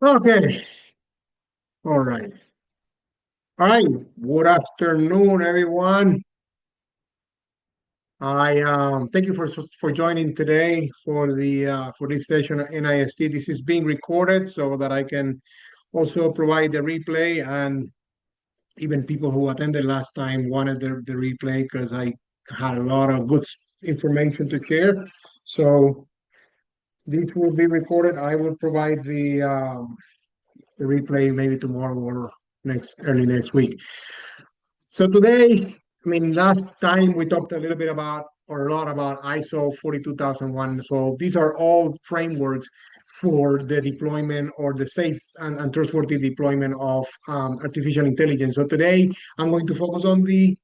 Okay. All right. All right. Good afternoon, everyone. I thank you for joining today for this session at NIST. This is being recorded so that I can also provide the replay, and even people who attended last time wanted the replay because I had a lot of good information to share. So this will be recorded. I will provide the replay maybe tomorrow or early next week. So today, last time we talked a little bit about, or a lot about ISO 42001. So these are all frameworks for the deployment or the safe and trustworthy deployment of artificial intelligence. So today, I'm going to focus on the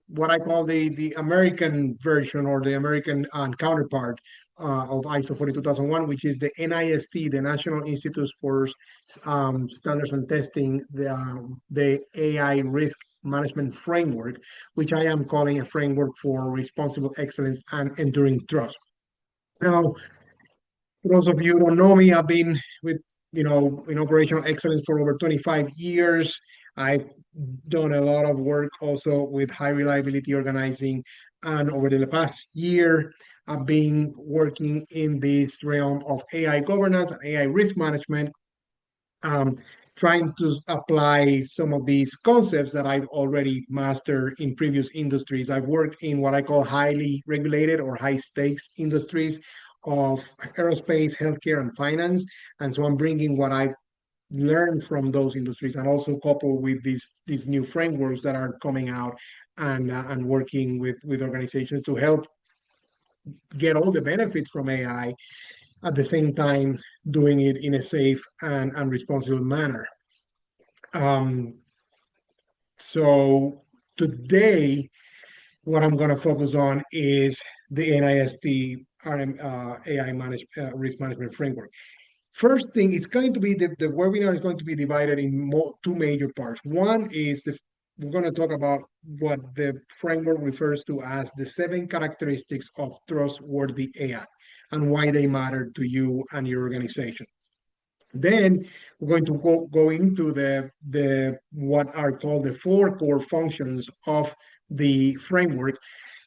what I call the American version or the American counterpart of ISO 42001, which is the NIST, the National Institute for Standards and Testing, the AI risk management framework, which I am calling a framework for responsible excellence and enduring trust. Now, for those of you who don't know me, I've been with in operational excellence for over 25 years. I've done a lot of work also with high reliability organizing, and over the past year, I've been working in this realm of AI governance and AI risk management, um, trying to apply some of these concepts that I've already mastered in previous industries. I've worked in what I call highly regulated or high stakes industries of aerospace, healthcare, and finance. And so I'm bringing what I've learned from those industries and also coupled with these new frameworks that are coming out, and working with organizations to help get all the benefits from AI at the same time doing it in a safe and responsible manner. Um, so today, what I'm going to focus on is the NIST AI risk management framework. First thing, it's going to be the webinar is going to be divided in two major parts. One is we're going to talk about what the framework refers to as the 7 characteristics of trustworthy AI and why they matter to you and your organization. Then we're going to go into the what are called the 4 core functions of the framework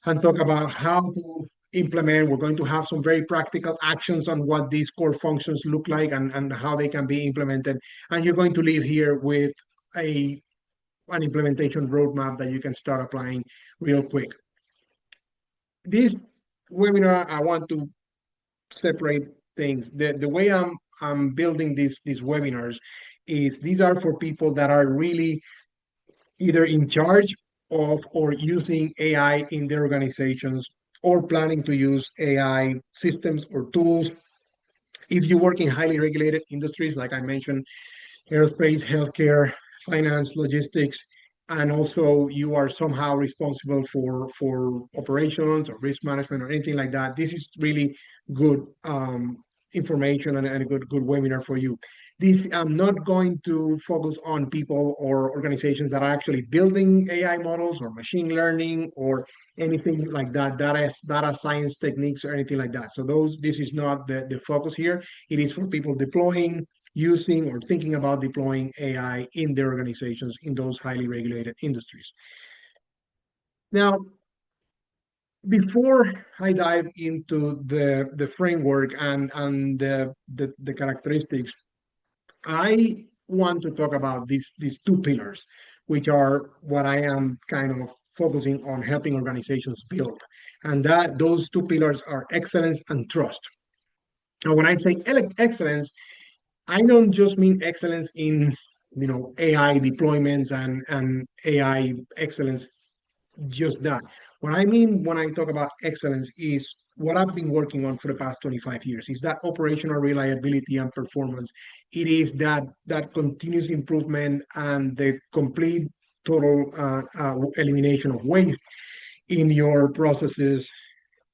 and talk about how to implement. We're going to have some very practical actions on what these core functions look like and how they can be implemented. And you're going to leave here with an implementation roadmap that you can start applying real quick. This webinar, I want to separate things. The way I'm building these webinars is these are for people that are really either in charge of or using AI in their organizations or planning to use AI systems or tools. If you work in highly regulated industries, like I mentioned, aerospace, healthcare, finance, logistics, and also you are somehow responsible for operations or risk management or anything like that, this is really good information and a good webinar for you. This, I'm not going to focus on people or organizations that are actually building AI models or machine learning or anything like that, data science techniques or anything like that. So this is not the focus here. It is for people deploying, using, or thinking about deploying AI in their organizations in those highly regulated industries. Now, before I dive into the framework and the characteristics, I want to talk about these 2 pillars, which are what I am kind of focusing on helping organizations build. And those 2 pillars are excellence and trust. Now, when I say excellence, I don't just mean excellence in AI deployments and AI excellence, just that. What I mean when I talk about excellence is what I've been working on for the past 25 years is that operational reliability and performance. It is that continuous improvement and the complete total elimination of waste in your processes.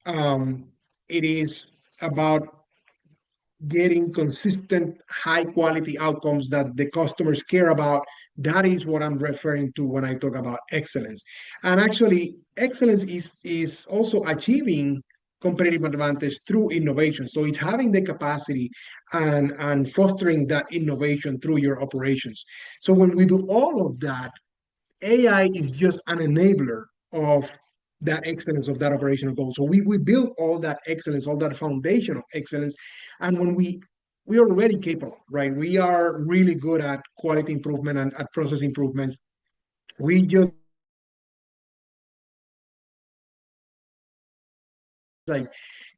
It is about getting consistent high quality outcomes that the customers care about. That is what I'm referring to when I talk about excellence. And actually excellence is also achieving competitive advantage through innovation. So it's having the capacity and fostering that innovation through your operations. So when we do all of that, AI is just an enabler of that excellence of that operational goal. So we build all that excellence, all that foundation of excellence. And when we are already capable, right? We are really good at quality improvement and at process improvement. We just like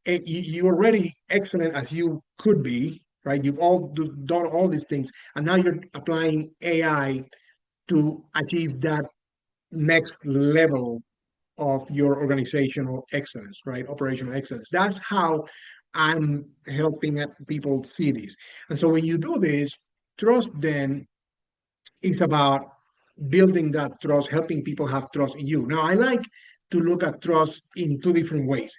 you're already excellent as you could be, right? You've done all these things, and now you're applying AI to achieve that next level of your organizational excellence, right? Operational excellence. That's how I'm helping people see this. And so when you do this, trust then is about building that trust, helping people have trust in you. Now, I like to look at trust in two different ways.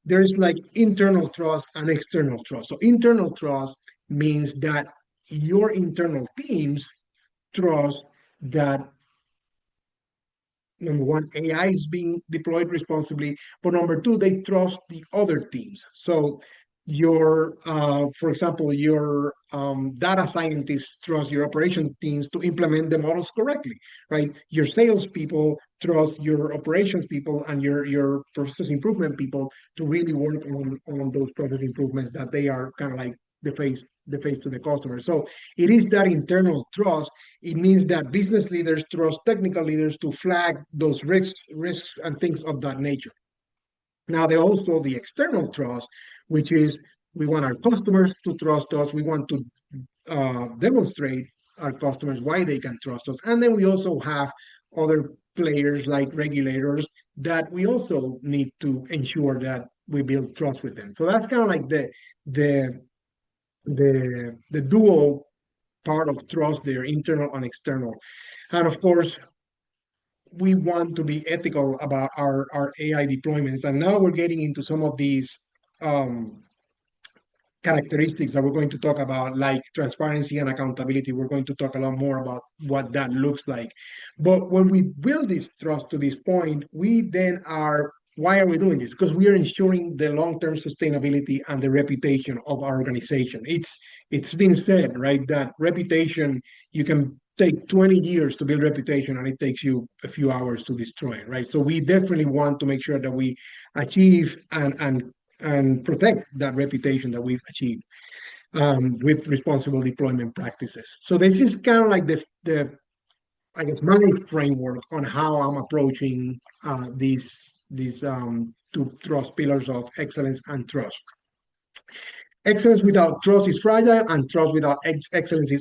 There's like internal trust and external trust. So internal trust means that your internal teams trust that number one, AI is being deployed responsibly, but number two, they trust the other teams. So for example, your data scientists trust your operation teams to implement the models correctly, right? Your salespeople trust your operations people and your process improvement people to really work on those process improvements that they are kind of like the face to the customer. So it is that internal trust. It means that business leaders trust technical leaders to flag those risks and things of that nature. Now, there's also the external trust, which is we want our customers to trust us. We want to demonstrate our customers why they can trust us. And then we also have other players like regulators that we also need to ensure that we build trust with them. So that's kind of like the the dual part of trust there, internal and external. And of course, we want to be ethical about our AI deployments. And now we're getting into some of these um, characteristics that we're going to talk about, like transparency and accountability. We're going to talk a lot more about what that looks like. But when we build this trust to this point, why are we doing this? Because we are ensuring the long-term sustainability and the reputation of our organization. It's been said, right, that reputation, you can take 20 years to build reputation and it takes you a few hours to destroy it, right? So we definitely want to make sure that we achieve and protect that reputation that we've achieved with responsible deployment practices. So this is kind of like the I guess my framework on how I'm approaching these two trust pillars of excellence and trust. Excellence without trust is fragile, and trust without excellence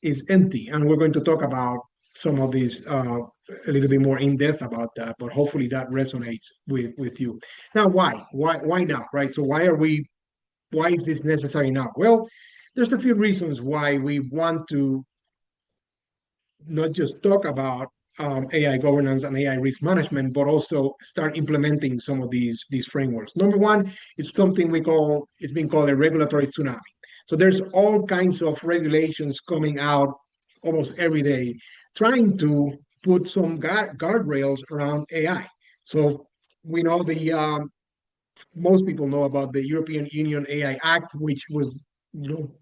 is empty. And we're going to talk about some of these a little bit more in depth about that, but hopefully that resonates with you. Now, why now, right? So why is this necessary now? Well, there's a few reasons why we want to not just talk about AI governance and AI risk management, but also start implementing some of these frameworks. Number one is something it's being called a regulatory tsunami. So there's all kinds of regulations coming out almost every day, trying to put some guardrails around AI. So we know most people know about the European Union AI Act, which was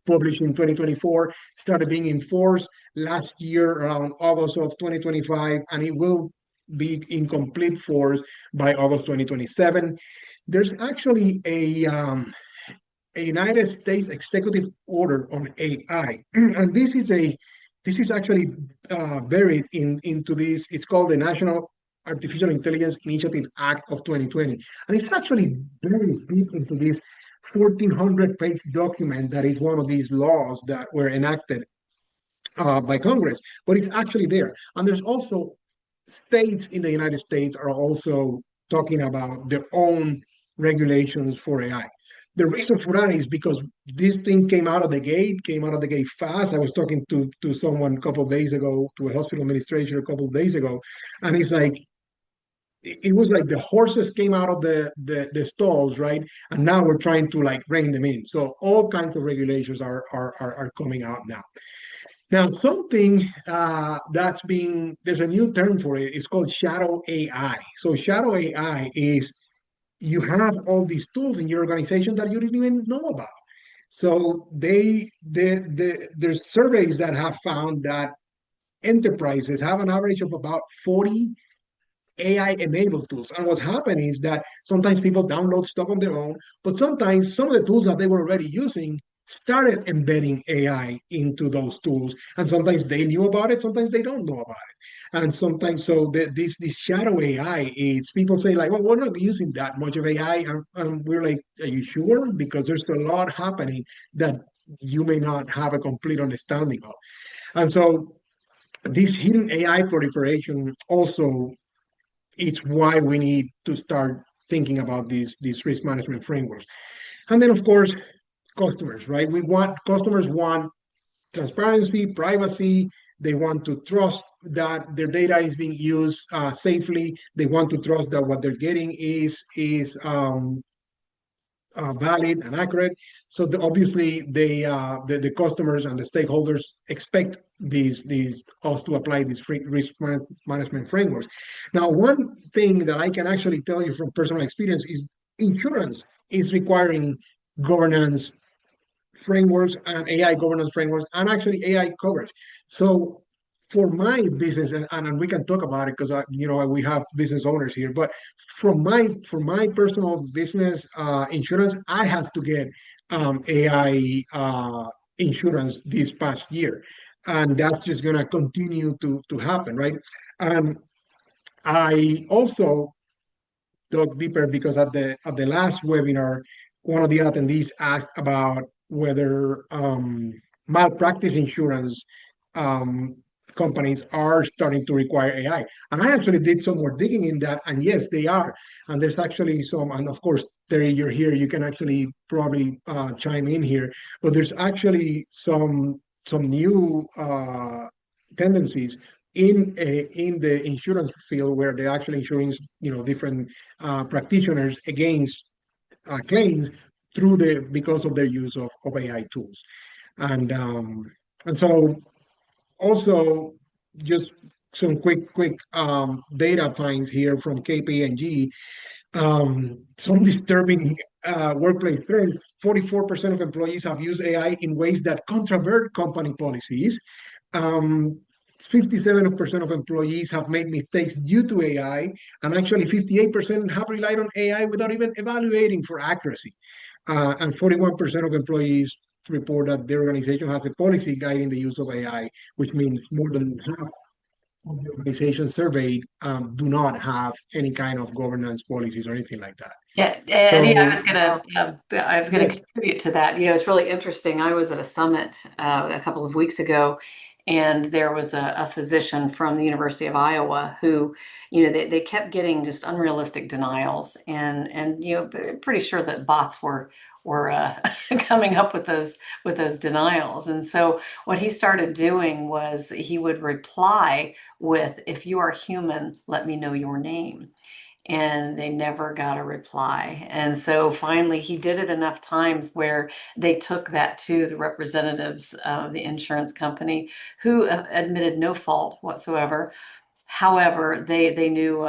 published in 2024, started being enforced last year around August of 2025, and it will be in complete force by August 2027. There's actually a United States executive order on AI, and this is actually buried into this. It's called the National Artificial Intelligence Initiative Act of 2020, and it's actually very deep into this 1,400-page document that is one of these laws that were enacted by Congress, but it's actually there. And there's also states in the United States are also talking about their own regulations for AI. The reason for that is because this thing came out of the gate fast. I was talking to someone a couple of days ago, to a hospital administrator a couple of days ago, and it's like, it was like the horses came out of the stalls, right? And now we're trying to like rein them in. So all kinds of regulations are coming out now. Now, something there's a new term for it. It's called shadow AI. So shadow AI is you have all these tools in your organization that you didn't even know about. So there's surveys that have found that enterprises have an average of about 40 AI-enabled tools. And what's happening is that sometimes people download stuff on their own, but sometimes some of the tools that they were already using started embedding AI into those tools. And sometimes they knew about it, sometimes they don't know about it. And sometimes, so this shadow AI is people say like, well, we're not using that much of AI. And we're like, are you sure? Because there's a lot happening that you may not have a complete understanding of. And so this hidden AI proliferation also, it's why we need to start thinking about these risk management frameworks. And then, of course, customers, right? Customers want transparency, privacy. They want to trust that their data is being used safely. They want to trust that what they're getting is valid and accurate. So obviously, the customers and the stakeholders expect these us to apply these risk management frameworks. Now, one thing that I can actually tell you from personal experience is insurance is requiring governance frameworks and AI governance frameworks and actually AI coverage. So for my business, and we can talk about it because we have business owners here, but for my personal business insurance, I had to get AI insurance this past year. And that's just gonna continue to happen, right? And I also dug deeper because at the last webinar, one of the attendees asked about whether malpractice insurance um, companies are starting to require AI. And I actually did some more digging in that, and yes, they are. And there's actually some, and of course, Terry, you're here, you can actually probably chime in here, but there's actually some new tendencies in the insurance field where they're actually insuring different practitioners against claims because of their use of AI tools. And and so also just some quick data finds here from KPMG. Some disturbing workplace trends. 44% of employees have used AI in ways that controvert company policies. Um, 57% of employees have made mistakes due to AI, and actually 58% have relied on AI without even evaluating for accuracy. And 41% of employees report that their organization has a policy guiding the use of AI, which means more than half of the organizations surveyed do not have any kind of governance policies or anything like that. Yeah, Eddie, So, I was gonna yes. contribute to that. It's really interesting. I was at a summit a couple of weeks ago, and there was a physician from the University of Iowa who, they kept getting just unrealistic denials, and pretty sure that bots were coming up with those denials. And so what he started doing was he would reply with, "If you are human, let me know your name." And they never got a reply. And so finally, he did it enough times where they took that to the representatives of the insurance company, who admitted no fault whatsoever. However, they knew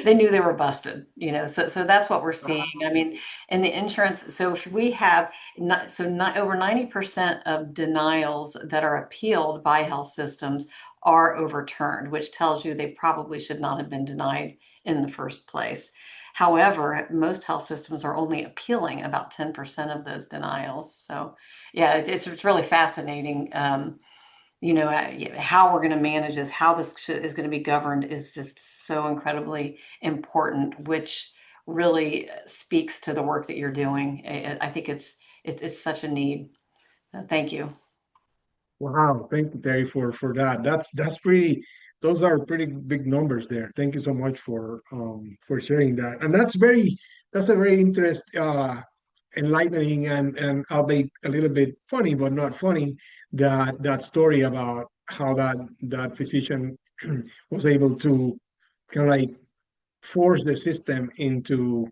they knew they were busted, So that's what we're seeing. I mean, in the insurance. So if we have not so not over 90% of denials that are appealed by health systems are overturned, which tells you they probably should not have been denied in the first place. However, most health systems are only appealing about 10% of those denials. So yeah, it's really fascinating. How we're going to manage this, how this is going to be governed is just so incredibly important, which really speaks to the work that you're doing. I think it's such a need. Thank you. Wow, thank you, Terry, for that. That's pretty. Those are pretty big numbers there. Thank you so much for sharing that. And that's a very enlightening and albeit a little bit funny, but not funny, that story about how that physician was able to kind of like force the system into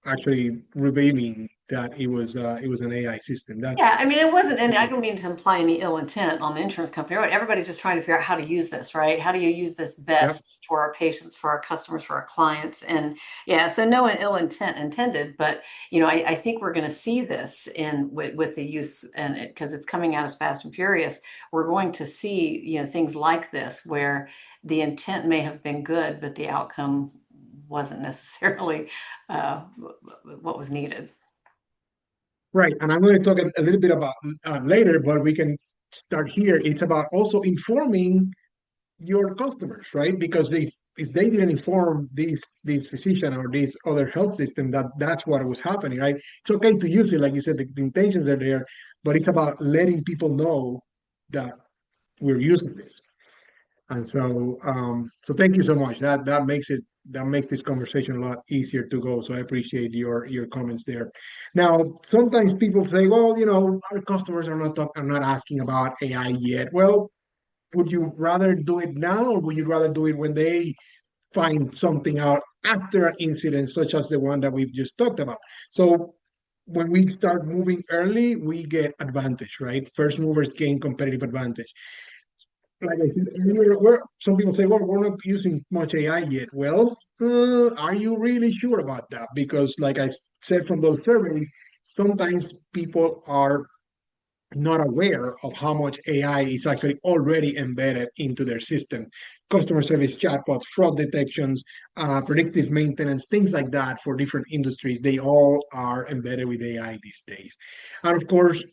actually revealing that it was an AI system. Yeah, I mean, it wasn't, and I don't mean to imply any ill intent on the insurance company. Right? Everybody's just trying to figure out how to use this, right? How do you use this Yep. best for our patients, for our customers, for our clients? And yeah, so no ill intent intended, but I think we're going to see this in with the use, and because it's coming out as fast and furious, we're going to see things like this where the intent may have been good, but the outcome wasn't necessarily what was needed. Right, and I'm going to talk a little bit about later, but we can start here. It's about also informing your customers, right? Because if they didn't inform this physician or this other health system that that's what was happening, right? It's okay to use it, like you said, the intentions are there, but it's about letting people know that we're using this. And so thank you so much. That makes this conversation a lot easier to go. So I appreciate your comments there. Now, sometimes people say, well, our customers are not asking about AI yet. Well, would you rather do it now, or would you rather do it when they find something out after an incident such as the one that we've just talked about? So when we start moving early, we get advantage, right? First movers gain competitive advantage. Like I said earlier, some people say, well, we're not using much AI yet. Well, are you really sure about that? Because like I said from those surveys, sometimes people are not aware of how much AI is actually already embedded into their system. Customer service chatbots, fraud detections, predictive maintenance, things like that for different industries, they all are embedded with AI these days. And of course,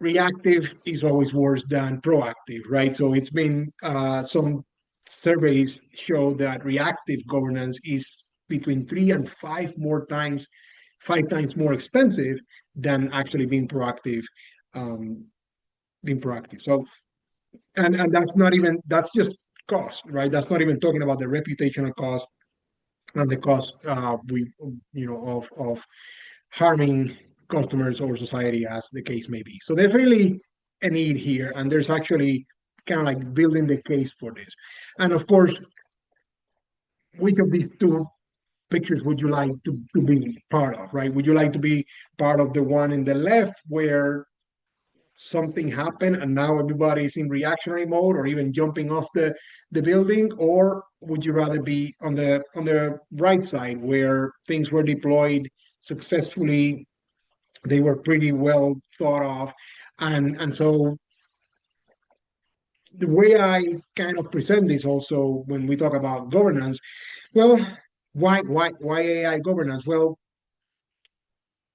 reactive is always worse than proactive, right? So it's been some surveys show that reactive governance is between 5 times more expensive than actually being proactive. Um, So, and that's just cost, right? That's not even talking about the reputational cost and the cost of harming customers or society, as the case may be. So there's really a need here, and there's actually kind of like building the case for this. And of course, which of these two pictures would you like to be part of, right? Would you like to be part of the one in the left where something happened and now everybody is in reactionary mode or even jumping off the building? Or would you rather be on the right side where things were deployed successfully, they were pretty well thought of, and so the way I kind of present this also when we talk about governance, well, why AI governance? Well,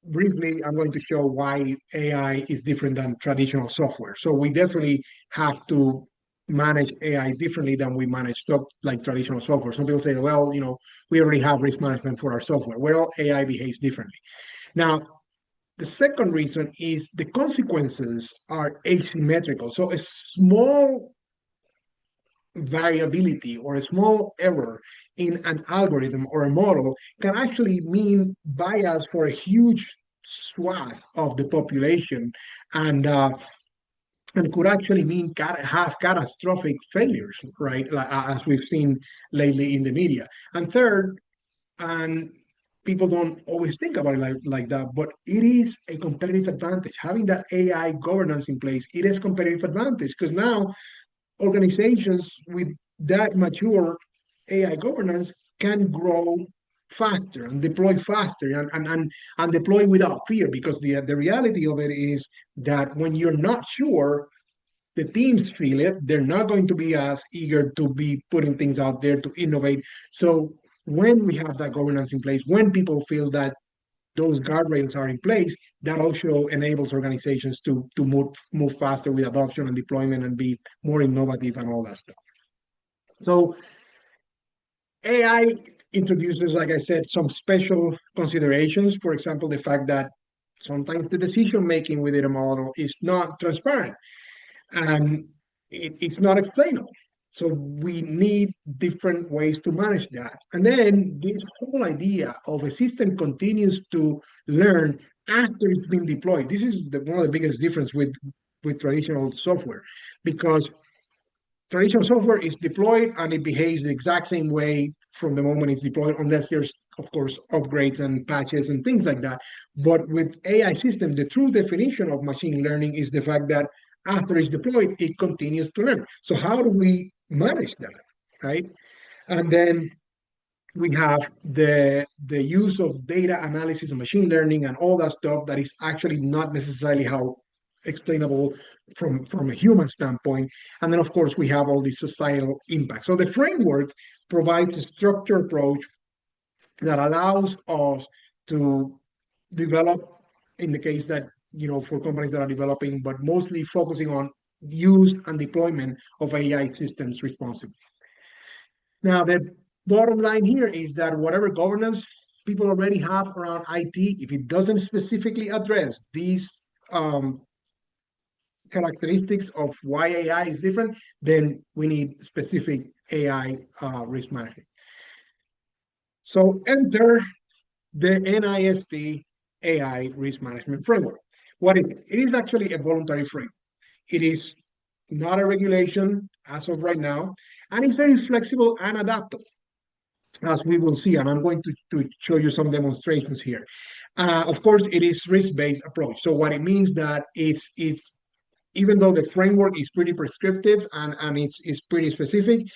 briefly, I'm going to show why AI is different than traditional software. So we definitely have to manage AI differently than we manage like traditional software. Some people say, well, we already have risk management for our software. Well, AI behaves differently. Now, the second reason is the consequences are asymmetrical. So a small variability or a small error in an algorithm or a model can actually mean bias for a huge swath of the population, and could actually mean have catastrophic failures, right? As we've seen lately in the media. And third, and people don't always think about it like that, but it is a competitive advantage. Having that AI governance in place, it is competitive advantage because now organizations with that mature AI governance can grow faster and deploy faster and deploy without fear, because the reality of it is that when you're not sure, the teams feel it. They're not going to be as eager to be putting things out there to innovate. So when we have that governance in place, when people feel that those guardrails are in place, that also enables organizations to move faster with adoption and deployment and be more innovative and all that stuff. So AI introduces, like I said, some special considerations. For example, the fact that sometimes the decision making within a model is not transparent and it's not explainable. So we need different ways to manage that. And then this whole idea of a system continues to learn after it's been deployed. This is one of the biggest difference with traditional software, because traditional software is deployed and it behaves the exact same way from the moment it's deployed, unless there's, of course, upgrades and patches and things like that. But with AI system, the true definition of machine learning is the fact that after it's deployed, it continues to learn. So how do we manage that, right? And then we have the use of data analysis and machine learning and all that stuff that is actually not necessarily how explainable from a human standpoint. And then, of course, we have all the societal impact. So the framework provides a structured approach that allows us to develop, in the case that, for companies that are developing, but mostly focusing on use and deployment of AI systems responsibly. Now, the bottom line here is that whatever governance people already have around IT, if it doesn't specifically address these characteristics of why AI is different, then we need specific AI risk management. So enter the NIST AI risk management framework. What is it? It is actually a voluntary framework. It is not a regulation as of right now, and it's very flexible and adaptable, as we will see, and I'm going to show you some demonstrations here. Of course, it is risk-based approach. So what it means that it's even though the framework is pretty prescriptive and it's pretty specific,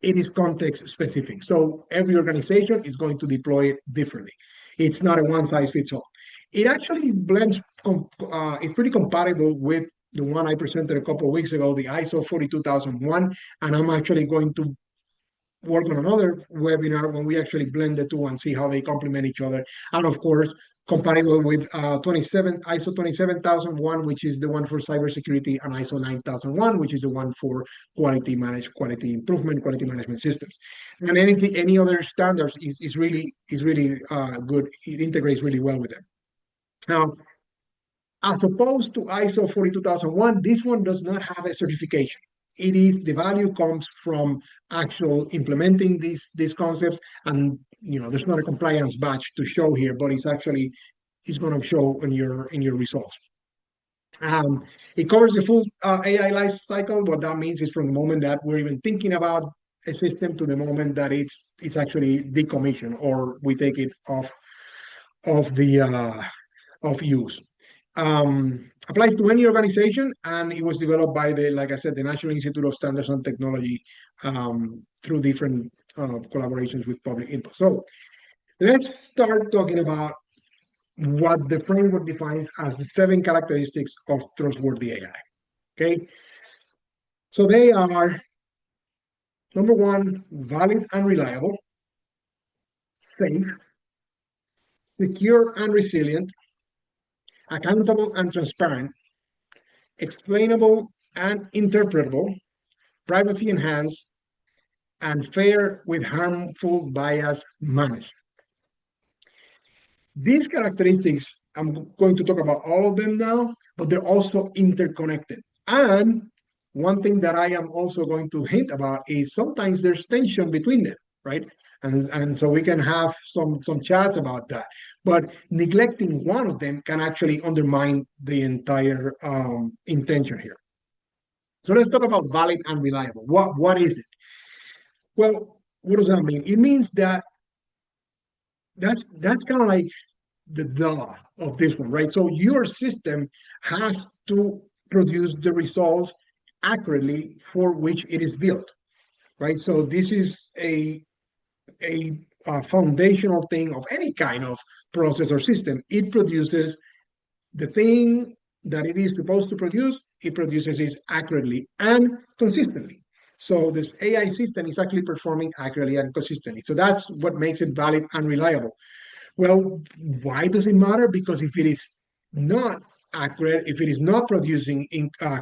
it is context specific. So every organization is going to deploy it differently. It's not a one-size-fits-all. It actually blends, it's pretty compatible with the one I presented a couple of weeks ago, the ISO 42001, and I'm actually going to work on another webinar when we actually blend the two and see how they complement each other. And of course, compatible with ISO 27001, which is the one for cybersecurity, and ISO 9001, which is the one for quality improvement, quality management systems. And any other standards is really good. It integrates really well with them. Now, as opposed to ISO 42001, this one does not have a certification. It is, the value comes from actual implementing these concepts, and there's not a compliance badge to show here, but it's going to show in your results. It covers the full AI life cycle. What that means is from the moment that we're even thinking about a system to the moment that it's actually decommissioned or we take it off of use. Applies to any organization, and it was developed by like I said, the National Institute of Standards and Technology through different collaborations with public input. So let's start talking about what the framework defines as the 7 characteristics of trustworthy AI. Okay, so they are: number 1, valid and reliable; safe; secure and resilient; accountable and transparent; explainable and interpretable; privacy enhanced; and fair with harmful bias managed. These characteristics, I'm going to talk about all of them now, but they're also interconnected. And one thing that I am also going to hint about is sometimes there's tension between them, right? And so we can have some chats about that. But neglecting one of them can actually undermine the entire intention here. So let's talk about valid and reliable. What is it? Well, what does that mean? It means that that's kind of like the law of this one, right? So your system has to produce the results accurately for which it is built, right? So this is a foundational thing of any kind of process or system. It produces the thing that it is supposed to produce. It produces it accurately and consistently. So this AI system is actually performing accurately and consistently. So that's what makes it valid and reliable. Well, why does it matter? Because if it is not accurate, if it is not producing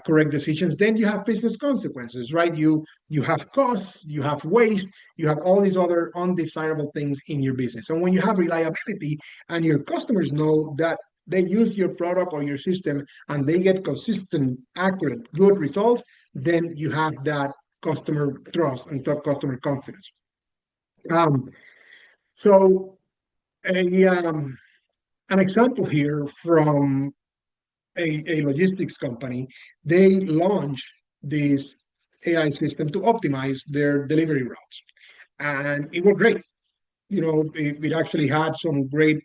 correct decisions, then you have business consequences, right? You have costs, you have waste, you have all these other undesirable things in your business. And when you have reliability and your customers know that they use your product or your system and they get consistent, accurate, good results, then you have that customer trust and customer confidence. So an example here from a logistics company. They launched this AI system to optimize their delivery routes. And it worked great. It actually had some great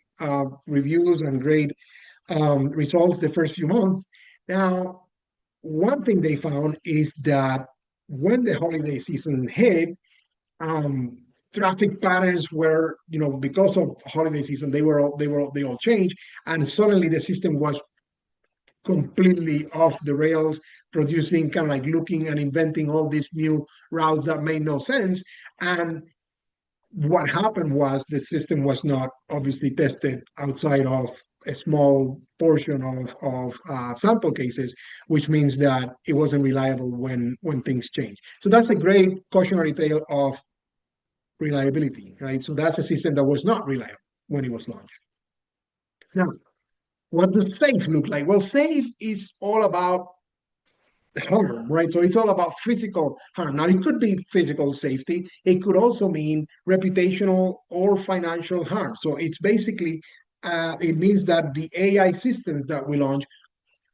reviews and great results the first few months. Now, one thing they found is that when the holiday season hit, um, traffic patterns were, because of holiday season, they all changed, and suddenly the system was completely off the rails, producing kind of like looking and inventing all these new routes that made no sense. And what happened was the system was not obviously tested outside of a small portion of sample cases, which means that it wasn't reliable when things change. So that's a great cautionary tale of reliability, right? So that's a system that was not reliable when it was launched. Now, what does safe look like? Well, safe is all about harm, right? So it's all about physical harm. Now, it could be physical safety. It could also mean reputational or financial harm. So it's basically, it means that the AI systems that we launch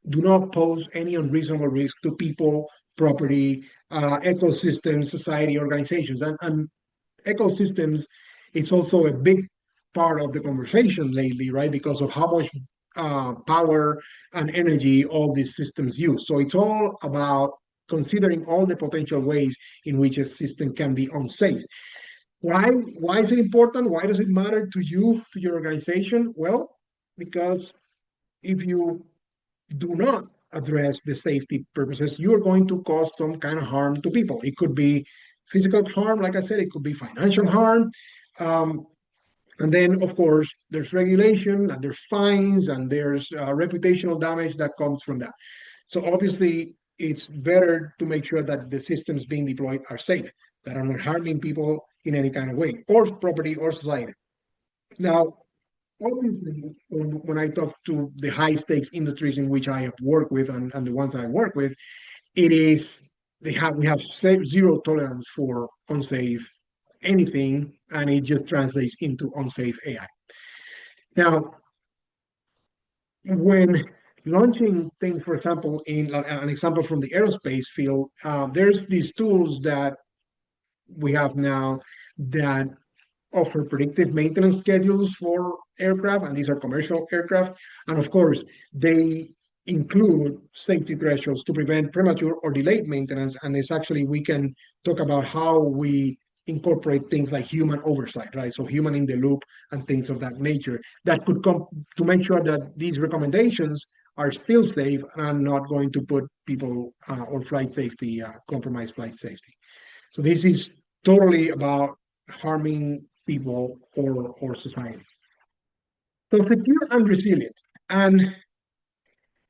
do not pose any unreasonable risk to people, property, ecosystems, society, organizations. And ecosystems, it's also a big part of the conversation lately, right? Because of how much power and energy all these systems use. So it's all about considering all the potential ways in which a system can be unsafe. Why? Why is it important? Why does it matter to you, to your organization? Well, because if you do not address the safety purposes, you're going to cause some kind of harm to people. It could be physical harm, like I said, it could be financial harm. Um, and then, of course, there's regulation and there's fines and there's reputational damage that comes from that. So obviously, it's better to make sure that the systems being deployed are safe, that are not harming people in any kind of way, or property or society. Now, obviously, when I talk to the high stakes industries in which I have worked with and the ones I work with, it is we have zero tolerance for unsafe anything, and it just translates into unsafe AI. Now, when launching things, for example, in an example from the aerospace field, there's these tools that we have now that offer predictive maintenance schedules for aircraft, and these are commercial aircraft. And of course, they include safety thresholds to prevent premature or delayed maintenance. And it's actually, we can talk about how we incorporate things like human oversight, right? So human in the loop and things of that nature that could come to make sure that these recommendations are still safe and are not going to put people or flight safety, compromise flight safety. So this is totally about harming people or society. So secure and resilient. And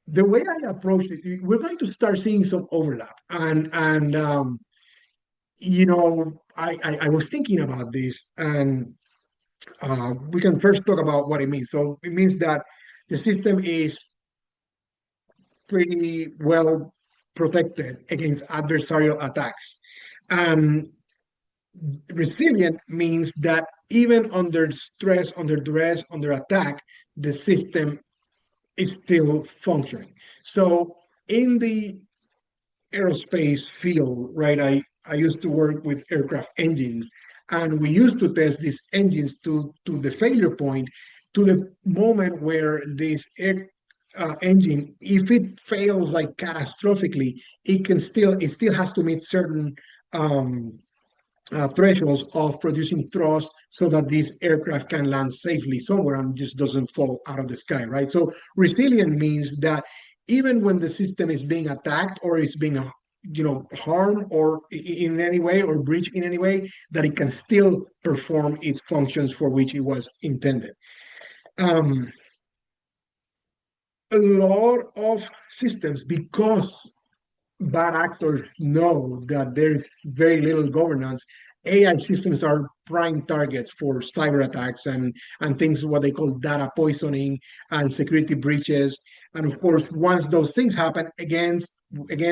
the way I approach it, we're going to start seeing some overlap. And I was thinking about this, and we can first talk about what it means. So it means that the system is pretty well protected against adversarial attacks. And resilient means that even under stress, under duress, under attack, the system is still functioning. So in the aerospace field, right, I used to work with aircraft engines, and we used to test these engines to the failure point, to the moment where this engine, if it fails like catastrophically, it still has to meet certain thresholds of producing thrust so that this aircraft can land safely somewhere and just doesn't fall out of the sky, right? So resilient means that even when the system is being attacked or is being harmed or in any way or breached in any way, that it can still perform its functions for which it was intended. A lot of systems, because bad actors know that there's very little governance, AI systems are prime targets for cyber attacks and things what they call data poisoning and security breaches. And of course, once those things happen, again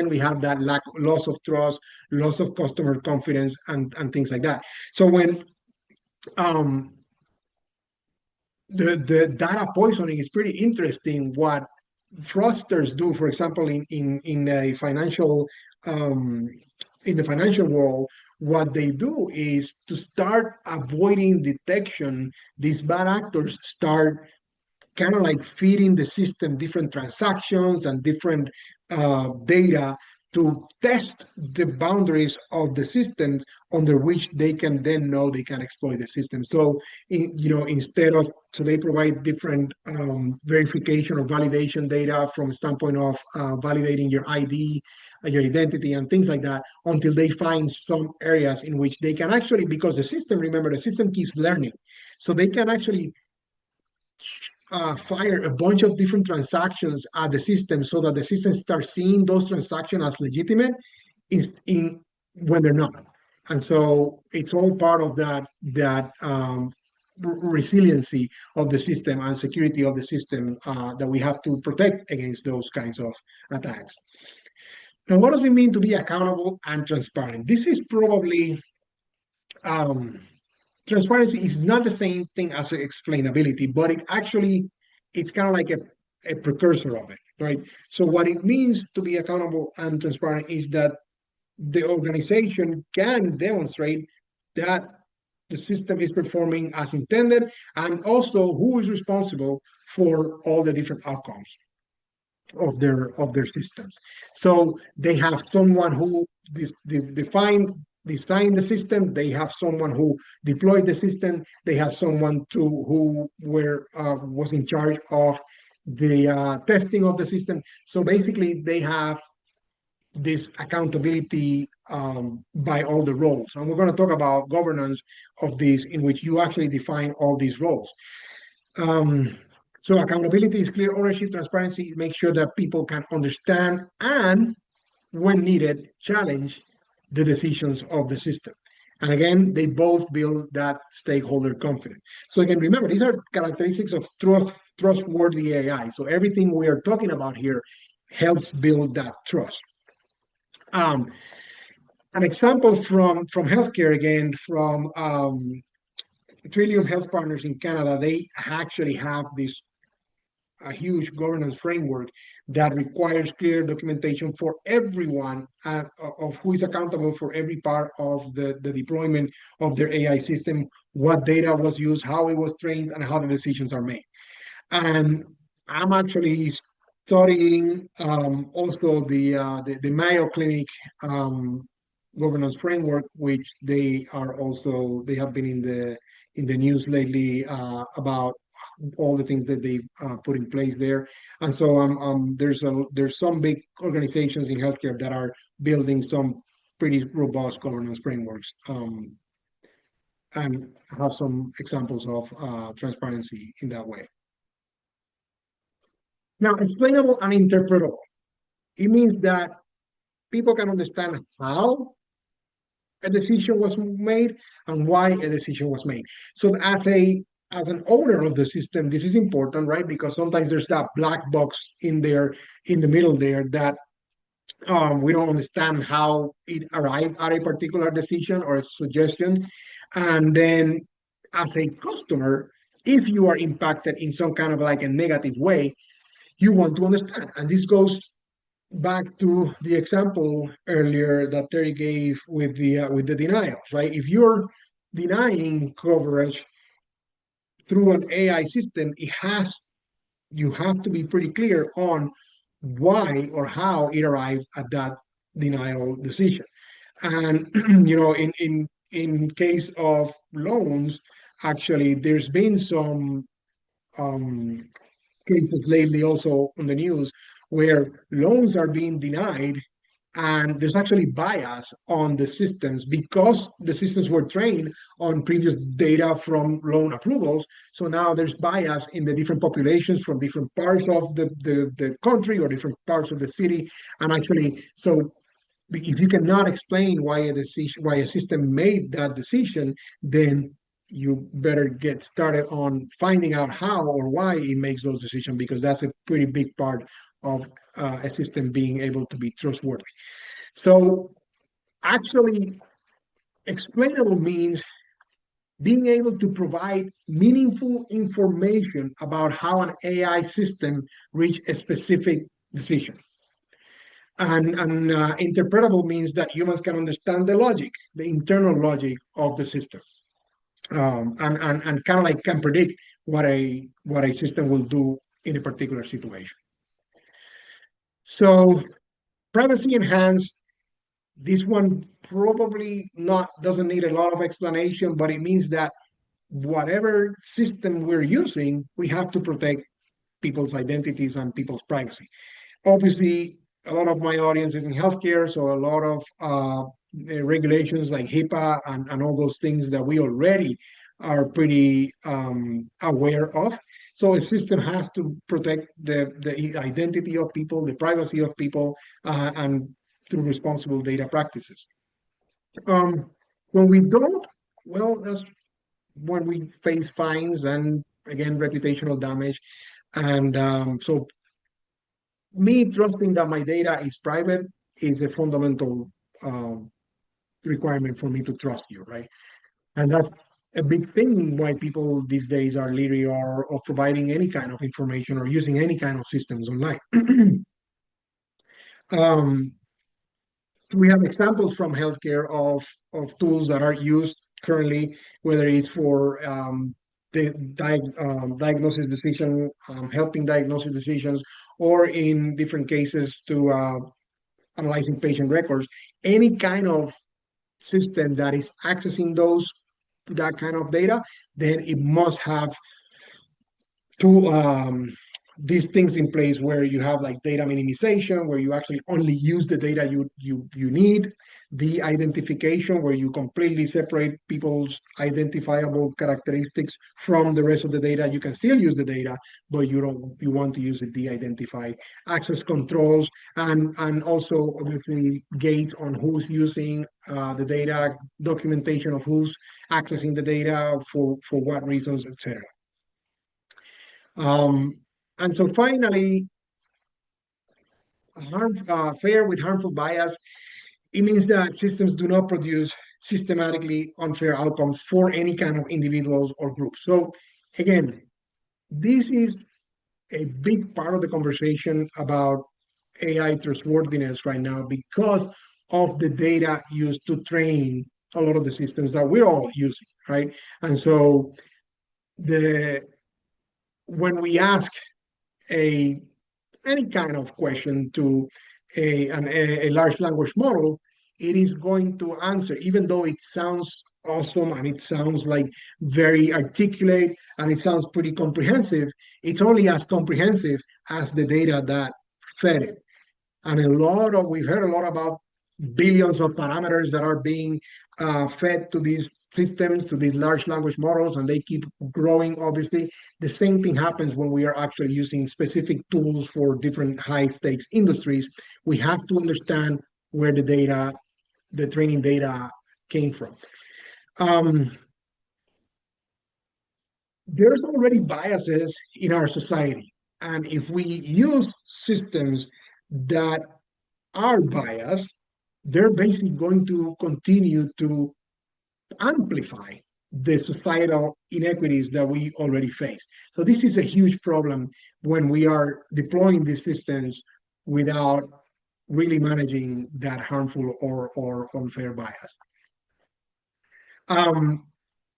we have that loss of trust, loss of customer confidence, and things like that. So when the data poisoning is pretty interesting, what fraudsters do, for example, in a financial in the financial world, what they do is to start avoiding detection. These bad actors start kind of like feeding the system different transactions and different data to test the boundaries of the systems under which they can then know they can exploit the system. So, instead of, so they provide different verification or validation data from a standpoint of validating your ID, your identity, and things like that, until they find some areas in which they can actually, because the system, remember, the system keeps learning. So they can actually fire a bunch of different transactions at the system so that the system starts seeing those transactions as legitimate in when they're not. And so it's all part of that resiliency of the system and security of the system that we have to protect against those kinds of attacks. Now, what does it mean to be accountable and transparent? This is probably transparency is not the same thing as explainability, but it's kind of like a precursor of it, right? So what it means to be accountable and transparent is that the organization can demonstrate that the system is performing as intended, and also who is responsible for all the different outcomes of their systems. So they have someone who design the system. They have someone who deployed the system. They have someone who was in charge of the testing of the system. So basically, they have this accountability by all the roles. And we're going to talk about governance of this, in which you actually define all these roles. So accountability is clear ownership, transparency, make sure that people can understand and, when needed, challenge the decisions of the system. And again, they both build that stakeholder confidence. So again, remember, these are characteristics of trustworthy AI. So everything we are talking about here helps build that trust. An example from healthcare, again, from Trillium Health Partners in Canada, they actually have a huge governance framework that requires clear documentation for everyone of who is accountable for every part of the deployment of their AI system, what data was used, how it was trained, and how the decisions are made. And I'm actually studying also the Mayo Clinic governance framework, which they have been in the news lately about all the things that they put in place there. And so there's some big organizations in healthcare that are building some pretty robust governance frameworks and have some examples of transparency in that way. Now, explainable and interpretable. It means that people can understand how a decision was made and why a decision was made. So as an owner of the system, this is important, right? Because sometimes there's that black box in there, in the middle there, that we don't understand how it arrived at a particular decision or a suggestion. And then as a customer, if you are impacted in some kind of like a negative way, you want to understand. And this goes back to the example earlier that Terry gave with the denials, right? If you're denying coverage through an AI system, you have to be pretty clear on why or how it arrived at that denial decision. And in case of loans, actually, there's been some cases lately also on the news where loans are being denied, and there's actually bias on the systems because the systems were trained on previous data from loan approvals. So now there's bias in the different populations from different parts of the country or different parts of the city. And actually, so if you cannot explain why a system made that decision, then you better get started on finding out how or why it makes those decisions, because that's a pretty big part of a system being able to be trustworthy. So actually, explainable means being able to provide meaningful information about how an AI system reached a specific decision. And interpretable means that humans can understand the logic, the internal logic of the system, and kind of like can predict what a system will do in a particular situation. So privacy enhanced, this one probably not doesn't need a lot of explanation, but it means that whatever system we're using, we have to protect people's identities and people's privacy. Obviously, a lot of my audience is in healthcare, so a lot of regulations like HIPAA and all those things that we already are pretty aware of. So a system has to protect the identity of people, the privacy of people, and through responsible data practices. When we don't, well, that's when we face fines and again reputational damage. And so me trusting that my data is private is a fundamental requirement for me to trust you, right? And that's a big thing why people these days are leery of providing any kind of information or using any kind of systems online. um, we have examples from healthcare of tools that are used currently, whether it's for the diagnosis decision, helping diagnosis decisions, or in different cases to analyzing patient records. Any kind of system that is accessing that kind of data, then it must have two these things in place where you have like data minimization, where you actually only use the data you need, the identification, where you completely separate people's identifiable characteristics from the rest of the data. You can still use the data, but you want to use it de-identified. Access controls, and also obviously gates on who's using the data, documentation of who's accessing the data for what reasons, etc. And so finally, fair with harmful bias, it means that systems do not produce systematically unfair outcomes for any kind of individuals or groups. So again, this is a big part of the conversation about AI trustworthiness right now because of the data used to train a lot of the systems that we're all using, right? And so when we ask any kind of question to a large language model, it is going to answer, even though it sounds awesome and it sounds like very articulate and it sounds pretty comprehensive, it's only as comprehensive as the data that fed it. And we've heard a lot about billions of parameters that are being fed to these systems, to these large language models, and they keep growing, obviously. The same thing happens when we are actually using specific tools for different high stakes industries. We have to understand where the training data came from. There's already biases in our society. And if we use systems that are biased, they're basically going to continue to amplify the societal inequities that we already face. So this is a huge problem when we are deploying these systems without really managing that harmful or unfair bias.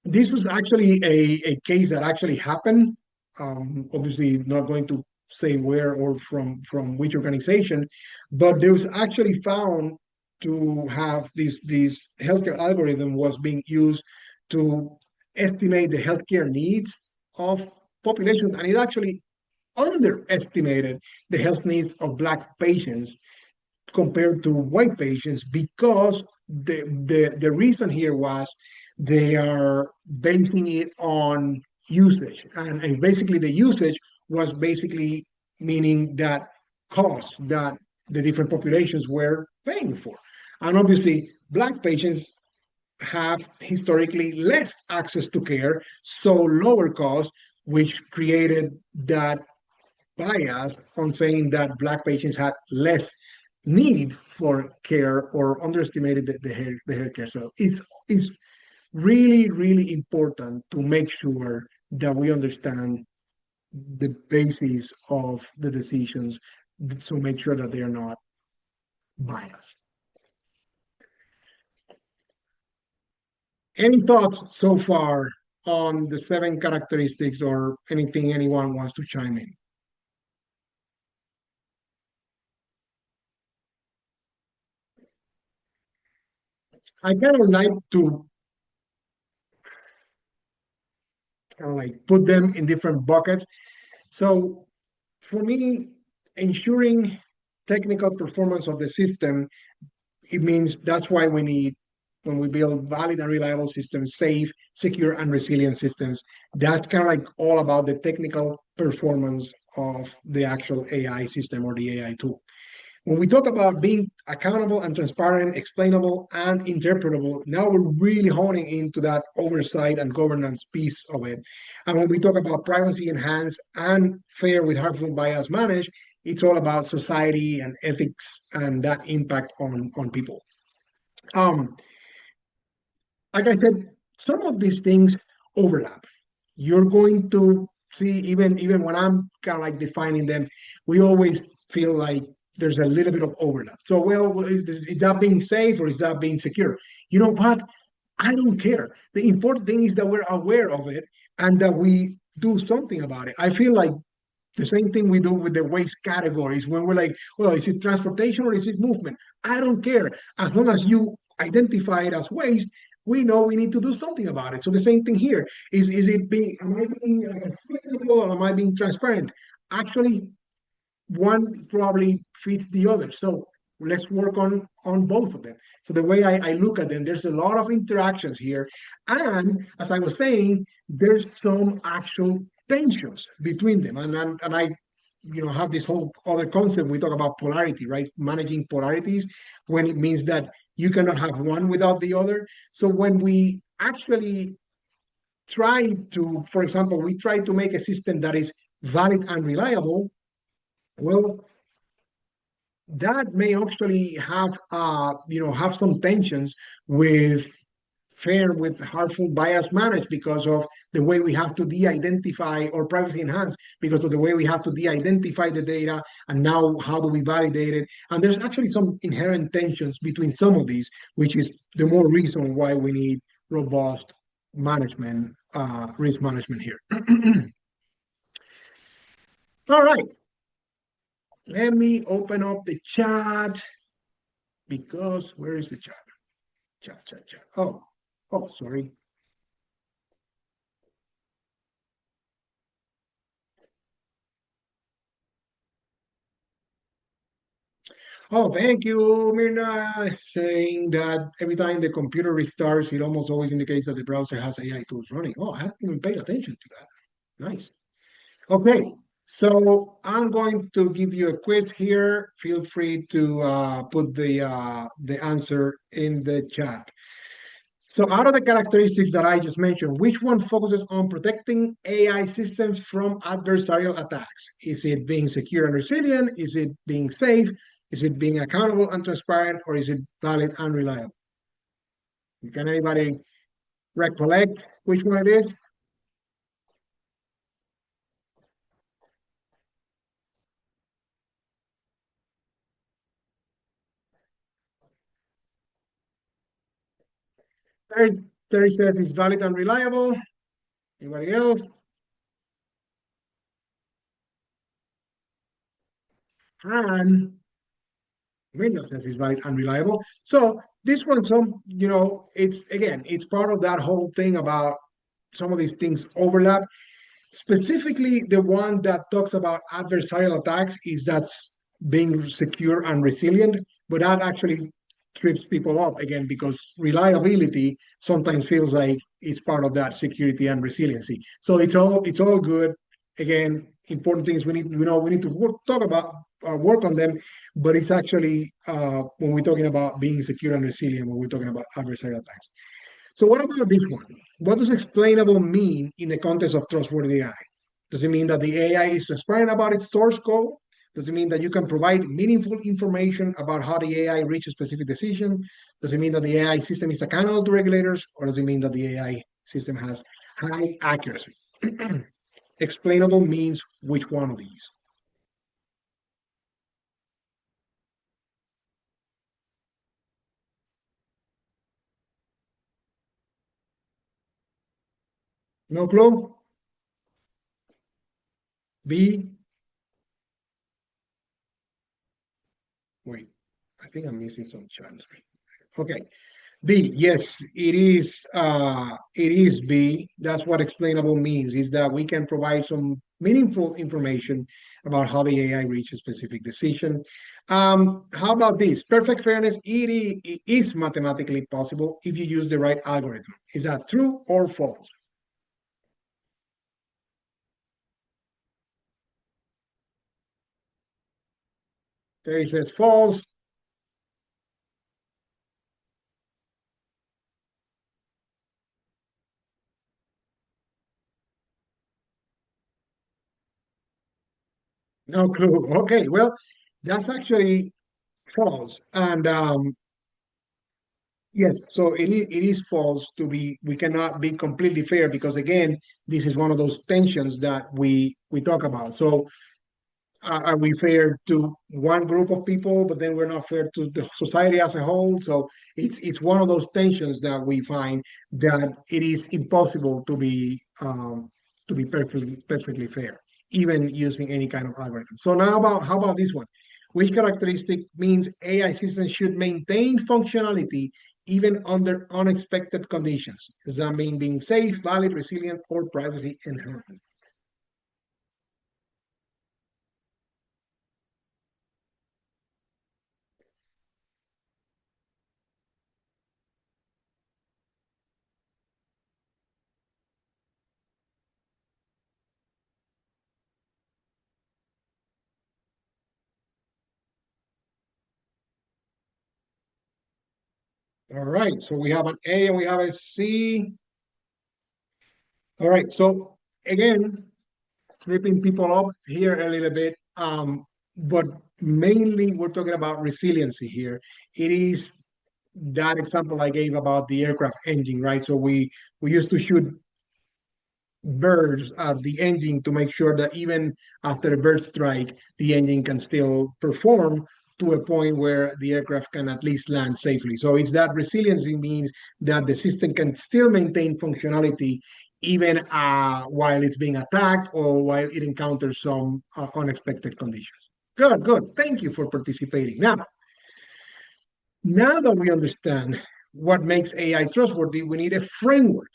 This was actually a case that actually happened. Obviously, not going to say where or from which organization, but there was actually found to have this healthcare algorithm was being used to estimate the healthcare needs of populations, and it actually underestimated the health needs of Black patients compared to white patients because the reason here was they are basing it on usage, and basically the usage was basically meaning that cost that the different populations were paying for. And obviously Black patients have historically less access to care, so lower cost, which created that bias on saying that Black patients had less need for care or underestimated the hair care. So it's really, really important to make sure that we understand the basis of the decisions, so make sure that they are not bias. Any thoughts so far on the 7 characteristics or anything anyone wants to chime in? I kind of like to put them in different buckets. So for me, ensuring technical performance of the system, it means that's why we need, when we build valid and reliable systems, safe, secure, and resilient systems, that's kind of like all about the technical performance of the actual AI system or the AI tool. When we talk about being accountable and transparent, explainable and interpretable, now we're really honing into that oversight and governance piece of it. And when we talk about privacy enhanced and fair with harmful bias managed, it's all about society and ethics and that impact on people. Um, like I said, some of these things overlap. You're going to see, even when I'm kind of like defining them, we always feel like there's a little bit of overlap. So, well, is that being safe or is that being secure? You know what? I don't care. The important thing is that we're aware of it and that we do something about it. I feel like the same thing we do with the waste categories when we're like, well, is it transportation or is it movement? I don't care. As long as you identify it as waste, we know we need to do something about it. So the same thing here is it being, am I being flexible or am I being transparent? Actually, one probably fits the other. So let's work on both of them. So the way I look at them, there's a lot of interactions here. And as I was saying, there's some actual tensions between them. And I have this whole other concept. We talk about polarity, right? Managing polarities when it means that you cannot have one without the other. So when we actually try to, for example, we try to make a system that is valid and reliable, well, that may actually have some tensions with fair with harmful bias managed because of the way we have to de-identify, or privacy enhanced because of the way we have to de-identify the data, and now how do we validate it. And there's actually some inherent tensions between some of these, which is the more reason why we need robust management, risk management here. All right, let me open up the chat, because where is the chat? Chat. Oh, sorry. Oh, thank you, Mirna, saying that every time the computer restarts, it almost always indicates that the browser has AI tools running. Oh, I haven't even paid attention to that. Nice. Okay, so I'm going to give you a quiz here. Feel free to put the answer in the chat. So out of the characteristics that I just mentioned, which one focuses on protecting AI systems from adversarial attacks? Is it being secure and resilient? Is it being safe? Is it being accountable and transparent? Or is it valid and reliable? Can anybody recollect which one it is? Terry says it's valid and reliable. Anybody else? And Windows says it's valid and reliable. So this one, it's part of that whole thing about some of these things overlap. Specifically, the one that talks about adversarial attacks is that's being secure and resilient, but that actually trips people up again because reliability sometimes feels like it's part of that security and resiliency. So it's all good. Again, important things we need to work on them, but it's actually when we're talking about being secure and resilient, when we're talking about adversarial attacks. So what about this one? What does explainable mean in the context of trustworthy AI? Does it mean that the AI is transparent about its source code? Does it mean that you can provide meaningful information about how the AI reaches a specific decision? Does it mean that the AI system is accountable to regulators? Or does it mean that the AI system has high accuracy? Explainable means which one of these? No clue? B? Wait, I think I'm missing some chance. Okay. B, yes, it is B. That's what explainable means, is that we can provide some meaningful information about how the AI reaches a specific decision. How about this? Perfect fairness, it is mathematically possible if you use the right algorithm. Is that true or false? Terry says false. No clue. Okay, well, that's actually false. And yes, so it is false to be, we cannot be completely fair because again, this is one of those tensions that we talk about. So are we fair to one group of people, but then we're not fair to the society as a whole? So it's one of those tensions that we find that it is impossible to be perfectly fair, even using any kind of algorithm. So now about how about this one? Which characteristic means AI systems should maintain functionality even under unexpected conditions? Does that mean being safe, valid, resilient, or privacy enhancing? All right, so we have an A and we have a C. All right, so again, tripping people up here a little bit, but mainly we're talking about resiliency here. It is that example I gave about the aircraft engine, right? So we used to shoot birds at the engine to make sure that even after a bird strike, the engine can still perform to a point where the aircraft can at least land safely. So it's that resiliency means that the system can still maintain functionality even while it's being attacked or while it encounters some unexpected conditions. Good, good. Thank you for participating. Now that we understand what makes AI trustworthy, we need a framework